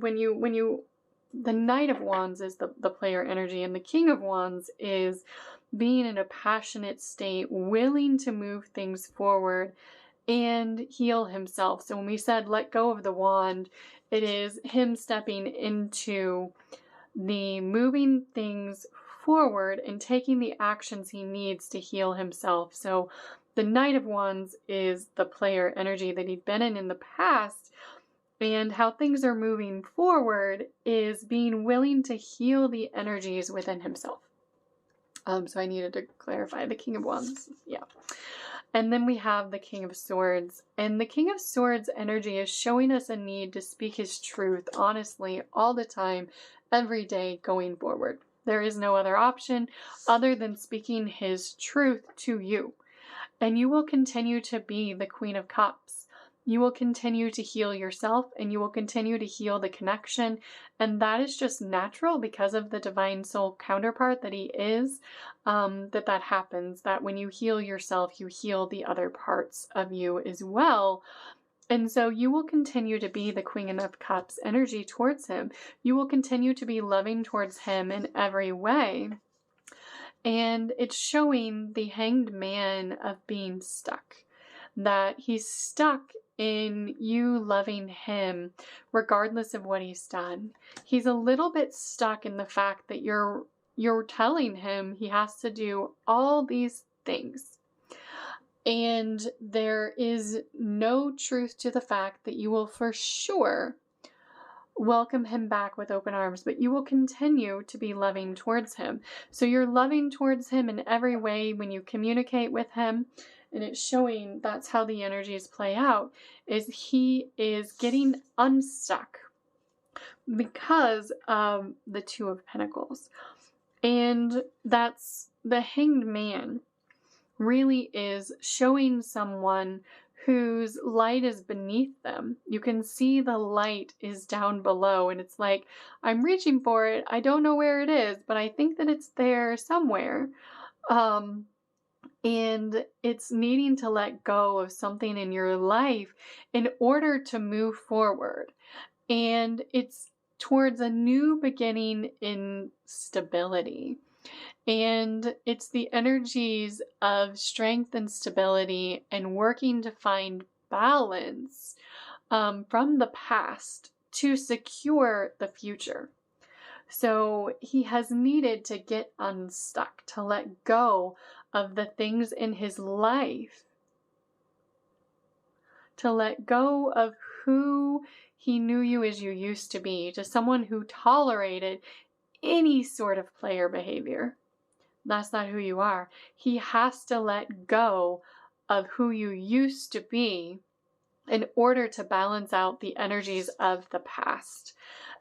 A: the Knight of Wands is the player energy, and the King of Wands is being in a passionate state, willing to move things forward and heal himself. So when we said let go of the wand, it is him stepping into the moving things forward and taking the actions he needs to heal himself. So the Knight of Wands is the player energy that he'd been in the past, and how things are moving forward is being willing to heal the energies within himself. So I needed to clarify the King of Wands. Yeah. And then we have the King of Swords. And the King of Swords energy is showing us a need to speak his truth honestly all the time, every day going forward. There is no other option other than speaking his truth to you. And you will continue to be the Queen of Cups. You will continue to heal yourself, and you will continue to heal the connection. And that is just natural because of the divine soul counterpart that he is, that happens, that when you heal yourself, you heal the other parts of you as well. And so you will continue to be the Queen of Cups energy towards him. You will continue to be loving towards him in every way. And it's showing the Hanged Man of being stuck, that he's stuck in you loving him regardless of what he's done. He's a little bit stuck in the fact that you're telling him he has to do all these things. And there is no truth to the fact that you will for sure welcome him back with open arms, but you will continue to be loving towards him. So you're loving towards him in every way when you communicate with him, and it's showing that's how the energies play out, is he is getting unstuck because of the Two of Pentacles. And that's the Hanged Man really is showing someone whose light is beneath them. You can see the light is down below, and it's like, I'm reaching for it. I don't know where it is, but I think that it's there somewhere. And it's needing to let go of something in your life in order to move forward. And it's towards a new beginning in stability. And it's the energies of strength and stability and working to find balance from the past to secure the future. So he has needed to get unstuck, to let go of the things in his life, to let go of who he knew you as you used to be, to someone who tolerated any sort of player behavior. That's not who you are. He has to let go of who you used to be in order to balance out the energies of the past.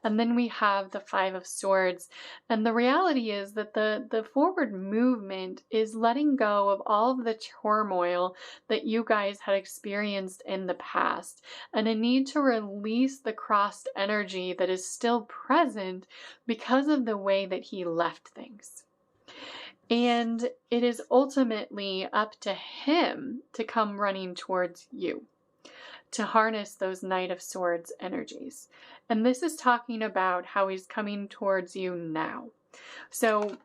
A: And then we have the Five of Swords. And the reality is that the forward movement is letting go of all of the turmoil that you guys had experienced in the past, and a need to release the crossed energy that is still present because of the way that he left things. And it is ultimately up to him to come running towards you, to harness those Knight of Swords energies. And this is talking about how he's coming towards you now. So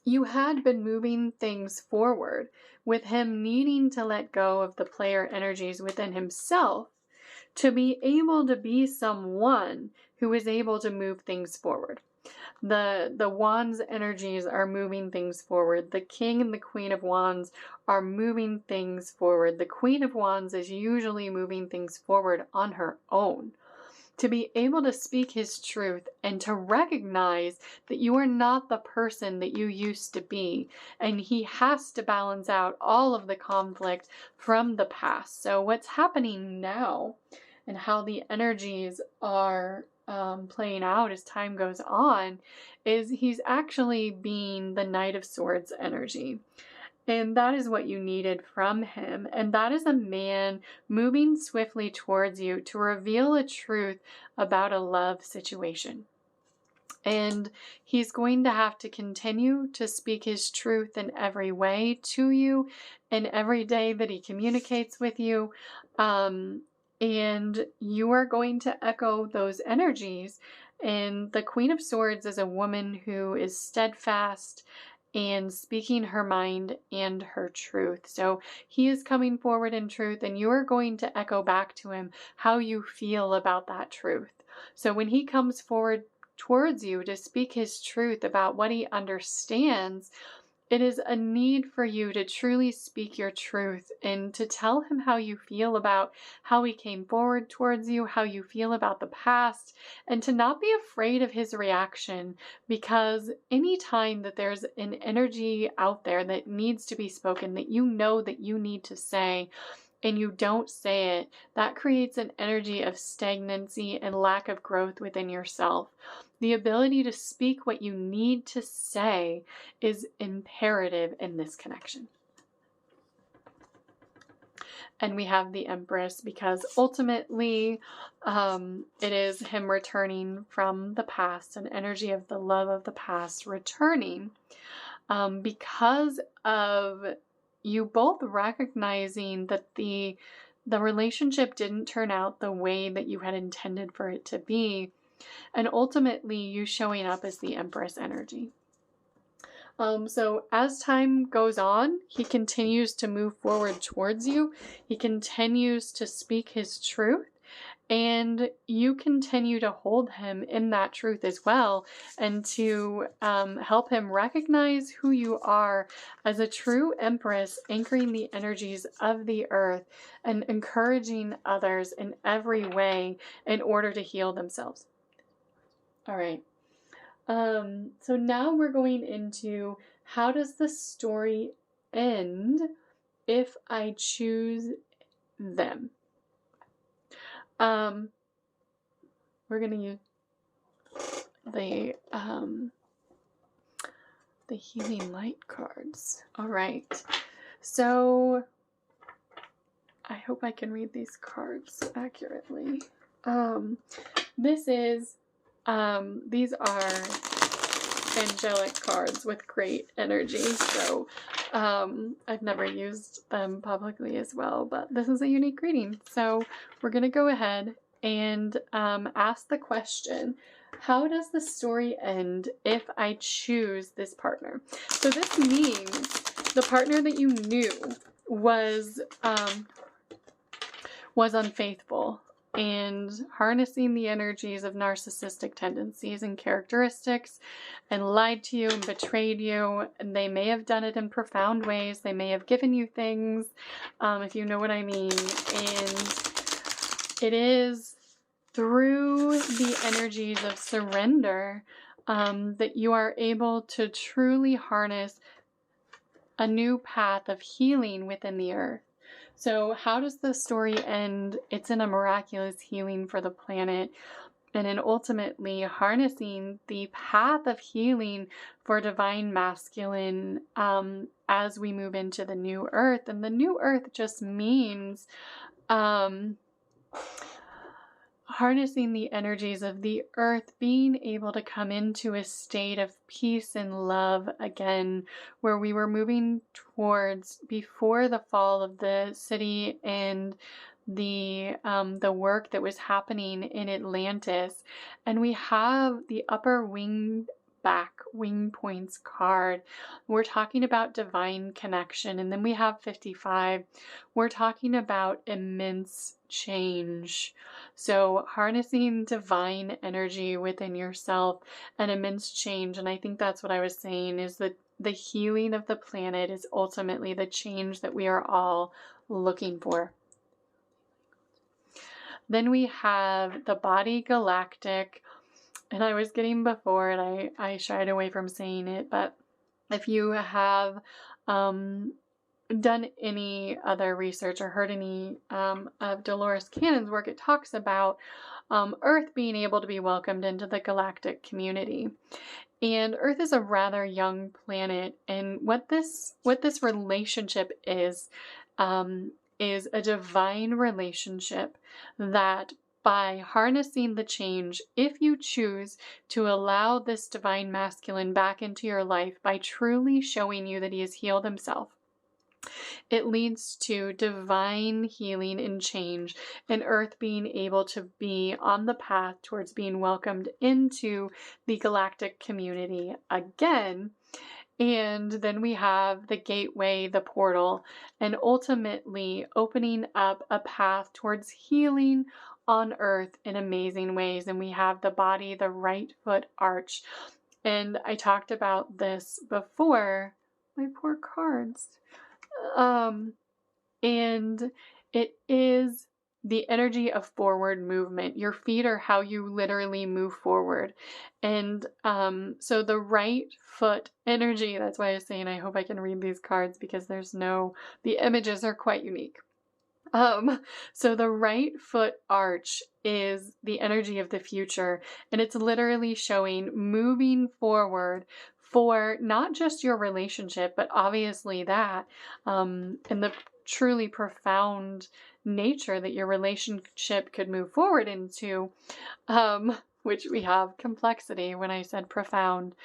A: you had been moving things forward with him needing to let go of the player energies within himself to be able to be someone who is able to move things forward. The Wands energies are moving things forward. The King and the Queen of Wands are moving things forward. The Queen of Wands is usually moving things forward on her own. To be able to speak his truth and to recognize that you are not the person that you used to be. And he has to balance out all of the conflict from the past. So what's happening now and how the energies are playing out as time goes on is he's actually being the Knight of Swords energy. And that is what you needed from him. And that is a man moving swiftly towards you to reveal a truth about a love situation. And he's going to have to continue to speak his truth in every way to you, and every day that he communicates with you. And you are going to echo those energies. And the Queen of Swords is a woman who is steadfast and speaking her mind and her truth. So he is coming forward in truth, and you are going to echo back to him how you feel about that truth. So when he comes forward towards you to speak his truth about what he understands, it is a need for you to truly speak your truth and to tell him how you feel about how he came forward towards you, how you feel about the past, and to not be afraid of his reaction, because anytime that there's an energy out there that needs to be spoken, that you know that you need to say, and you don't say it, that creates an energy of stagnancy and lack of growth within yourself. The ability to speak what you need to say is imperative in this connection. And we have the Empress because ultimately it is him returning from the past, an energy of the love of the past returning because of you both recognizing that the relationship didn't turn out the way that you had intended for it to be, and ultimately you showing up as the Empress energy. So as time goes on, he continues to move forward towards you. He continues to speak his truth, and you continue to hold him in that truth as well, and to help him recognize who you are as a true Empress, anchoring the energies of the earth and encouraging others in every way in order to heal themselves. All right. So now we're going into how does the story end if I choose them? We're going to use the healing light cards. All right. So I hope I can read these cards accurately. These are angelic cards with great energy, so I've never used them publicly as well, but this is a unique reading. So we're going to go ahead and ask the question, how does the story end if I choose this partner? So this means the partner that you knew was unfaithful and harnessing the energies of narcissistic tendencies and characteristics, and lied to you and betrayed you. And they may have done it in profound ways. They may have given you things, if you know what I mean. And it is through the energies of surrender that you are able to truly harness a new path of healing within the earth. So how does the story end? It's in a miraculous healing for the planet, and in ultimately harnessing the path of healing for Divine Masculine as we move into the new earth. And the new earth just means harnessing the energies of the earth, being able to come into a state of peace and love again, where we were moving towards before the fall of the city and the work that was happening in Atlantis. And we have the upper wing points card. We're talking about divine connection. And then we have 55. We're talking about immense change. So harnessing divine energy within yourself and immense change. And I think that's what I was saying, is that the healing of the planet is ultimately the change that we are all looking for. Then we have the body galactic. And I was getting before, and I shied away from saying it, but if you have done any other research or heard any of Dolores Cannon's work, it talks about Earth being able to be welcomed into the galactic community. And Earth is a rather young planet, and what this relationship is a divine relationship that, by harnessing the change, if you choose to allow this Divine Masculine back into your life by truly showing you that he has healed himself, it leads to divine healing and change, and Earth being able to be on the path towards being welcomed into the galactic community again. And then we have the gateway, the portal, and ultimately opening up a path towards healing on Earth in amazing ways. And we have the body, the right foot arch. And I talked about this before. My poor cards. And it is the energy of forward movement. Your feet are how you literally move forward. And so the right foot energy, that's why I was saying I hope I can read these cards, because the images are quite unique. So the right foot arch is the energy of the future, and it's literally showing moving forward for not just your relationship, but obviously that, and the truly profound nature that your relationship could move forward into, which we have complexity when I said profound.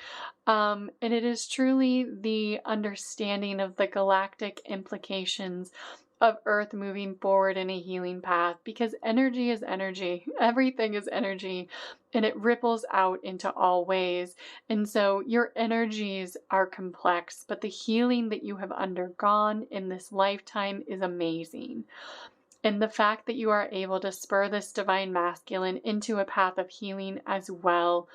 A: And it is truly the understanding of the galactic implications of Earth moving forward in a healing path, because energy is energy. Everything is energy, and it ripples out into all ways. And so your energies are complex, but the healing that you have undergone in this lifetime is amazing. And the fact that you are able to spur this Divine Masculine into a path of healing as well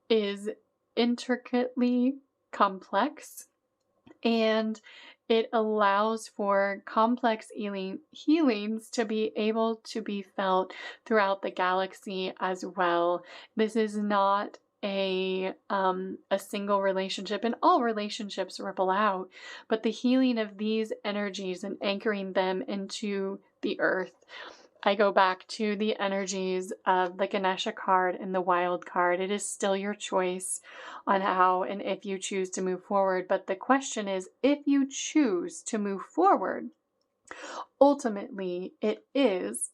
A: is intricately complex, and it allows for complex healings to be able to be felt throughout the galaxy as well. This is not a single relationship, and all relationships ripple out, but the healing of these energies and anchoring them into the earth. I go back to the energies of the Ganesha card and the Wild card. It is still your choice on how and if you choose to move forward. But the question is, if you choose to move forward, ultimately it is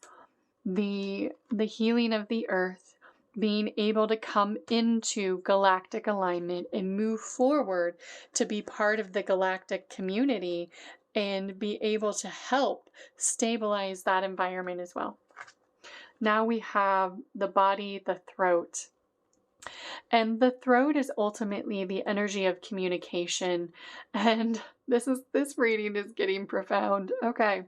A: the healing of the earth, being able to come into galactic alignment and move forward to be part of the galactic community and be able to help stabilize that environment as well. Now we have the body, the throat. And the throat is ultimately the energy of communication. And this reading is getting profound. Okay.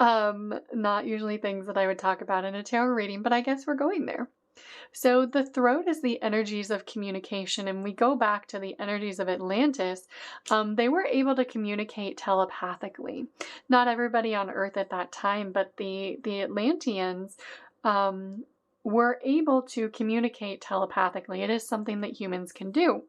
A: Not usually things that I would talk about in a tarot reading, but I guess we're going there. So the throat is the energies of communication, and we go back to the energies of Atlantis. They were able to communicate telepathically. Not everybody on Earth at that time, but the Atlanteans were able to communicate telepathically. It is something that humans can do.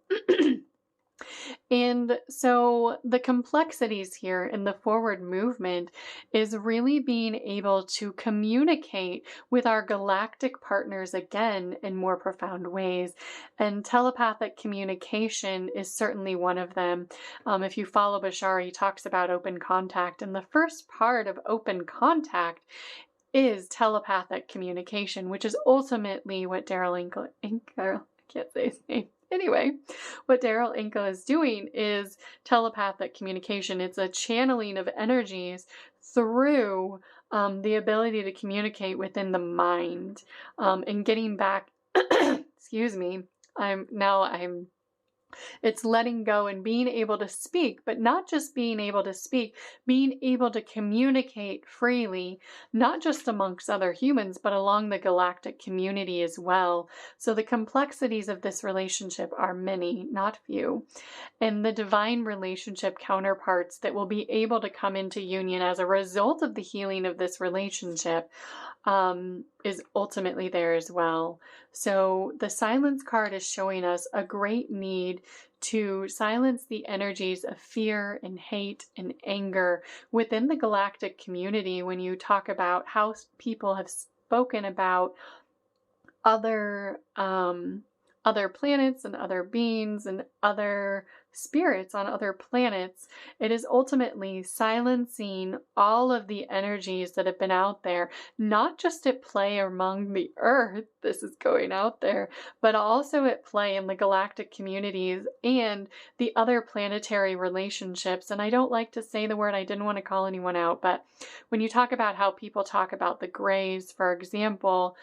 A: And so the complexities here in the forward movement is really being able to communicate with our galactic partners again in more profound ways. And telepathic communication is certainly one of them. If you follow Bashar, he talks about open contact. And the first part of open contact is telepathic communication, which is ultimately what Daryl Inkel, I can't say his name. Anyway, what Daryl Inkel is doing is telepathic communication. It's a channeling of energies through the ability to communicate within the mind, and getting back, excuse me, it's letting go and being able to speak, but not just being able to speak, being able to communicate freely, not just amongst other humans, but along the galactic community as well. So the complexities of this relationship are many, not few. And the divine relationship counterparts that will be able to come into union as a result of the healing of this relationship is ultimately there as well. So the silence card is showing us a great need to silence the energies of fear and hate and anger within the galactic community. When you talk about how people have spoken about other planets and other beings and other spirits on other planets, it is ultimately silencing all of the energies that have been out there, not just at play among the earth, this is going out there, but also at play in the galactic communities and the other planetary relationships. And I don't like to say the word, I didn't want to call anyone out, but when you talk about how people talk about the grays, for example,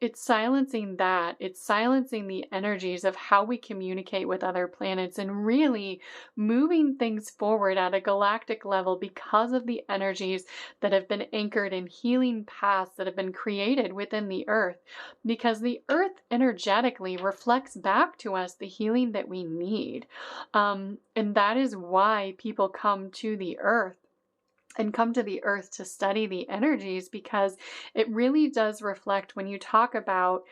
A: it's silencing that. It's silencing the energies of how we communicate with other planets and really moving things forward at a galactic level because of the energies that have been anchored in healing paths that have been created within the earth. Because the earth energetically reflects back to us the healing that we need. And that is why people come to the earth and come to the earth to study the energies, because it really does reflect, when you talk about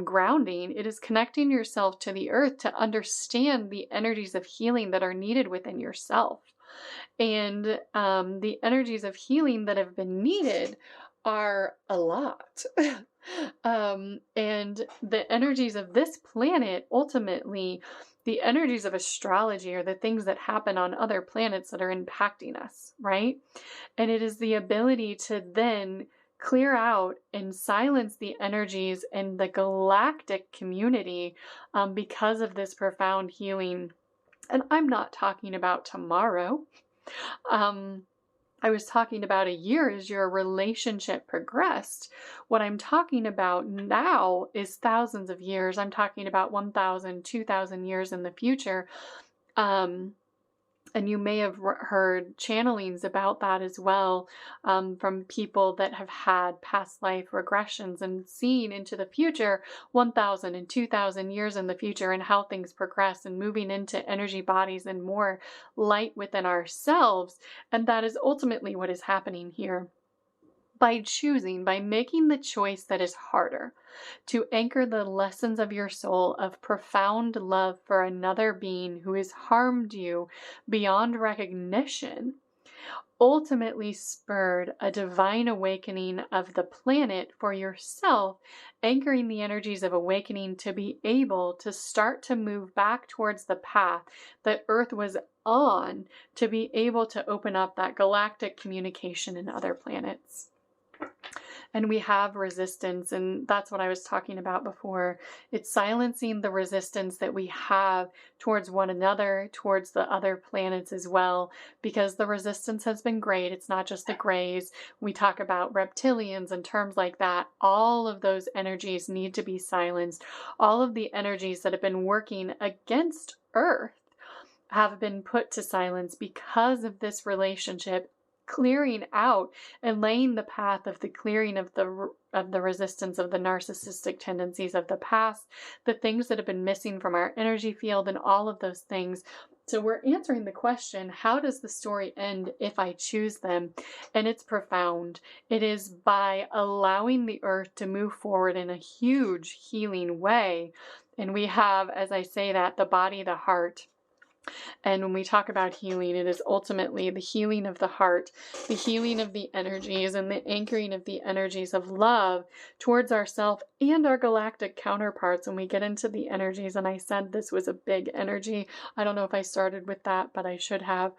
A: grounding, it is connecting yourself to the earth to understand the energies of healing that are needed within yourself. And the energies of healing that have been needed are a lot. And the energies of this planet, ultimately, the energies of astrology are the things that happen on other planets that are impacting us, right? And it is the ability to then clear out and silence the energies in the galactic community because of this profound healing. And I'm not talking about tomorrow. I was talking about a year as your relationship progressed. What I'm talking about now is thousands of years. I'm talking about 1,000, 2,000 years in the future. And you may have heard channelings about that as well, from people that have had past life regressions and seen into the future, 1,000 and 2,000 years in the future, and how things progress and moving into energy bodies and more light within ourselves. And that is ultimately what is happening here. By making the choice that is harder, to anchor the lessons of your soul of profound love for another being who has harmed you beyond recognition, ultimately spurred a divine awakening of the planet for yourself, anchoring the energies of awakening to be able to start to move back towards the path that Earth was on, to be able to open up that galactic communication in other planets. And we have resistance, and that's what I was talking about before. It's silencing the resistance that we have towards one another, towards the other planets as well, because the resistance has been great. It's not just the grays. We talk about reptilians and terms like that. All of those energies need to be silenced. All of the energies that have been working against Earth have been put to silence because of this relationship, clearing out and laying the path of the clearing of the resistance of the narcissistic tendencies of the past, the things that have been missing from our energy field, and all of those things. So we're answering the question, how does the story end if I choose them? And it's profound. It is by allowing the Earth to move forward in a huge healing way. And we have, as I say that, the body, the heart. And when we talk about healing, it is ultimately the healing of the heart, the healing of the energies, and the anchoring of the energies of love towards ourselves and our galactic counterparts. When we get into the energies, and I said this was a big energy. I don't know if I started with that, but I should have.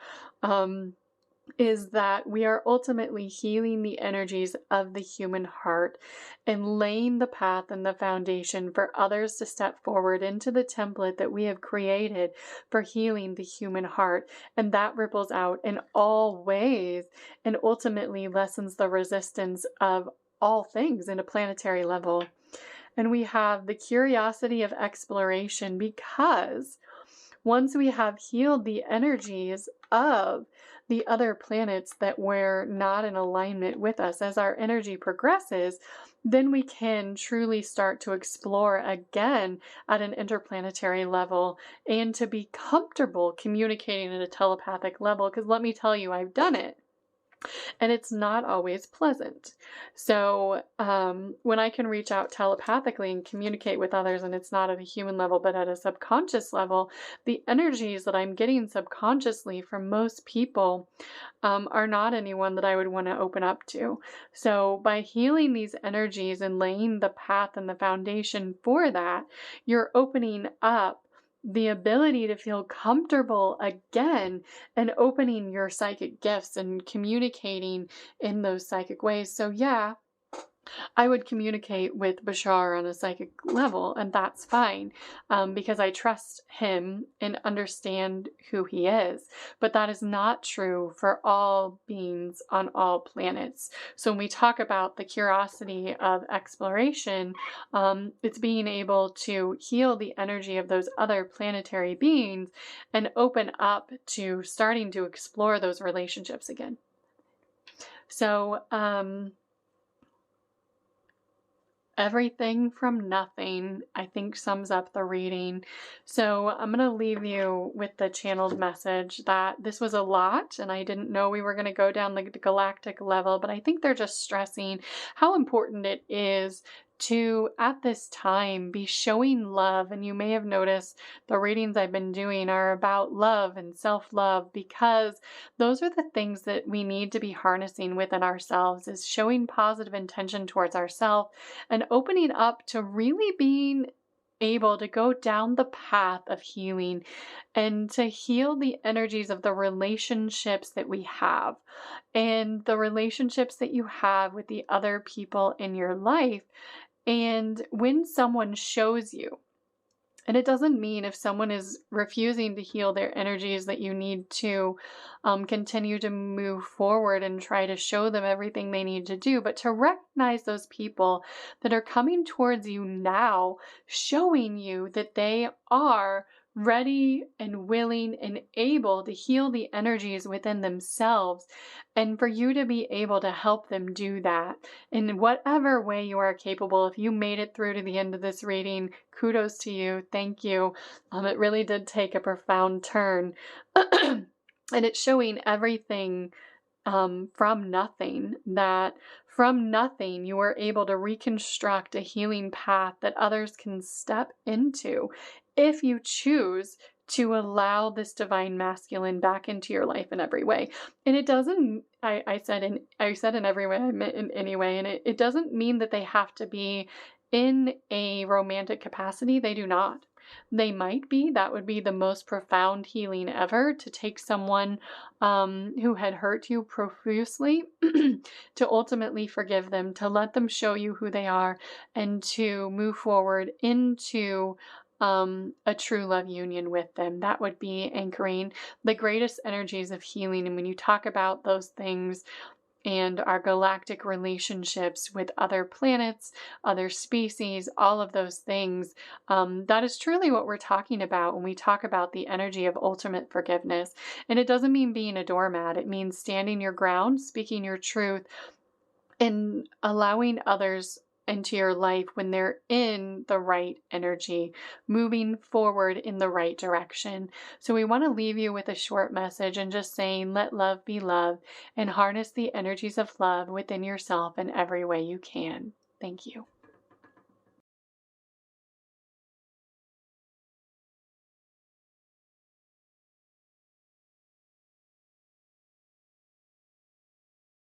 A: Is that we are ultimately healing the energies of the human heart and laying the path and the foundation for others to step forward into the template that we have created for healing the human heart. And that ripples out in all ways and ultimately lessens the resistance of all things in a planetary level. And we have the curiosity of exploration, because once we have healed the energies of the other planets that were not in alignment with us, as our energy progresses, then we can truly start to explore again at an interplanetary level and to be comfortable communicating at a telepathic level. Because let me tell you, I've done it. And it's not always pleasant. So when I can reach out telepathically and communicate with others, and it's not at a human level, but at a subconscious level, the energies that I'm getting subconsciously from most people are not anyone that I would want to open up to. So by healing these energies and laying the path and the foundation for that, you're opening up the ability to feel comfortable again and opening your psychic gifts and communicating in those psychic ways. So yeah, I would communicate with Bashar on a psychic level, and that's fine, because I trust him and understand who he is. But that is not true for all beings on all planets. So when we talk about the curiosity of exploration, it's being able to heal the energy of those other planetary beings and open up to starting to explore those relationships again. So, everything from nothing, I think, sums up the reading. So I'm going to leave you with the channeled message that this was a lot, and I didn't know we were going to go down the galactic level, but I think they're just stressing how important it is to, at this time, be showing love. And you may have noticed the readings I've been doing are about love and self-love, because those are the things that we need to be harnessing within ourselves, is showing positive intention towards ourselves and opening up to really being able to go down the path of healing and to heal the energies of the relationships that we have and the relationships that you have with the other people in your life. And when someone shows you, and it doesn't mean if someone is refusing to heal their energies that you need to continue to move forward and try to show them everything they need to do, but to recognize those people that are coming towards you now, showing you that they are ready and willing and able to heal the energies within themselves, and for you to be able to help them do that in whatever way you are capable. If you made it through to the end of this reading, kudos to you. Thank you. It really did take a profound turn. And it's showing everything from nothing, that from nothing you are able to reconstruct a healing path that others can step into if you choose to allow this divine masculine back into your life in every way. And it doesn't, I said in every way, I meant in any way, and it doesn't mean that they have to be in a romantic capacity. They do not. They might be. That would be the most profound healing ever, to take someone who had hurt you profusely to ultimately forgive them, to let them show you who they are, and to move forward into a true love union with them. That would be anchoring the greatest energies of healing. And when you talk about those things, and our galactic relationships with other planets, other species, all of those things. That is truly what we're talking about when we talk about the energy of ultimate forgiveness. And it doesn't mean being a doormat. It means standing your ground, speaking your truth, and allowing others into your life when they're in the right energy, moving forward in the right direction. So we want to leave you with a short message and just saying, let love be love, and harness the energies of love within yourself in every way you can. Thank you.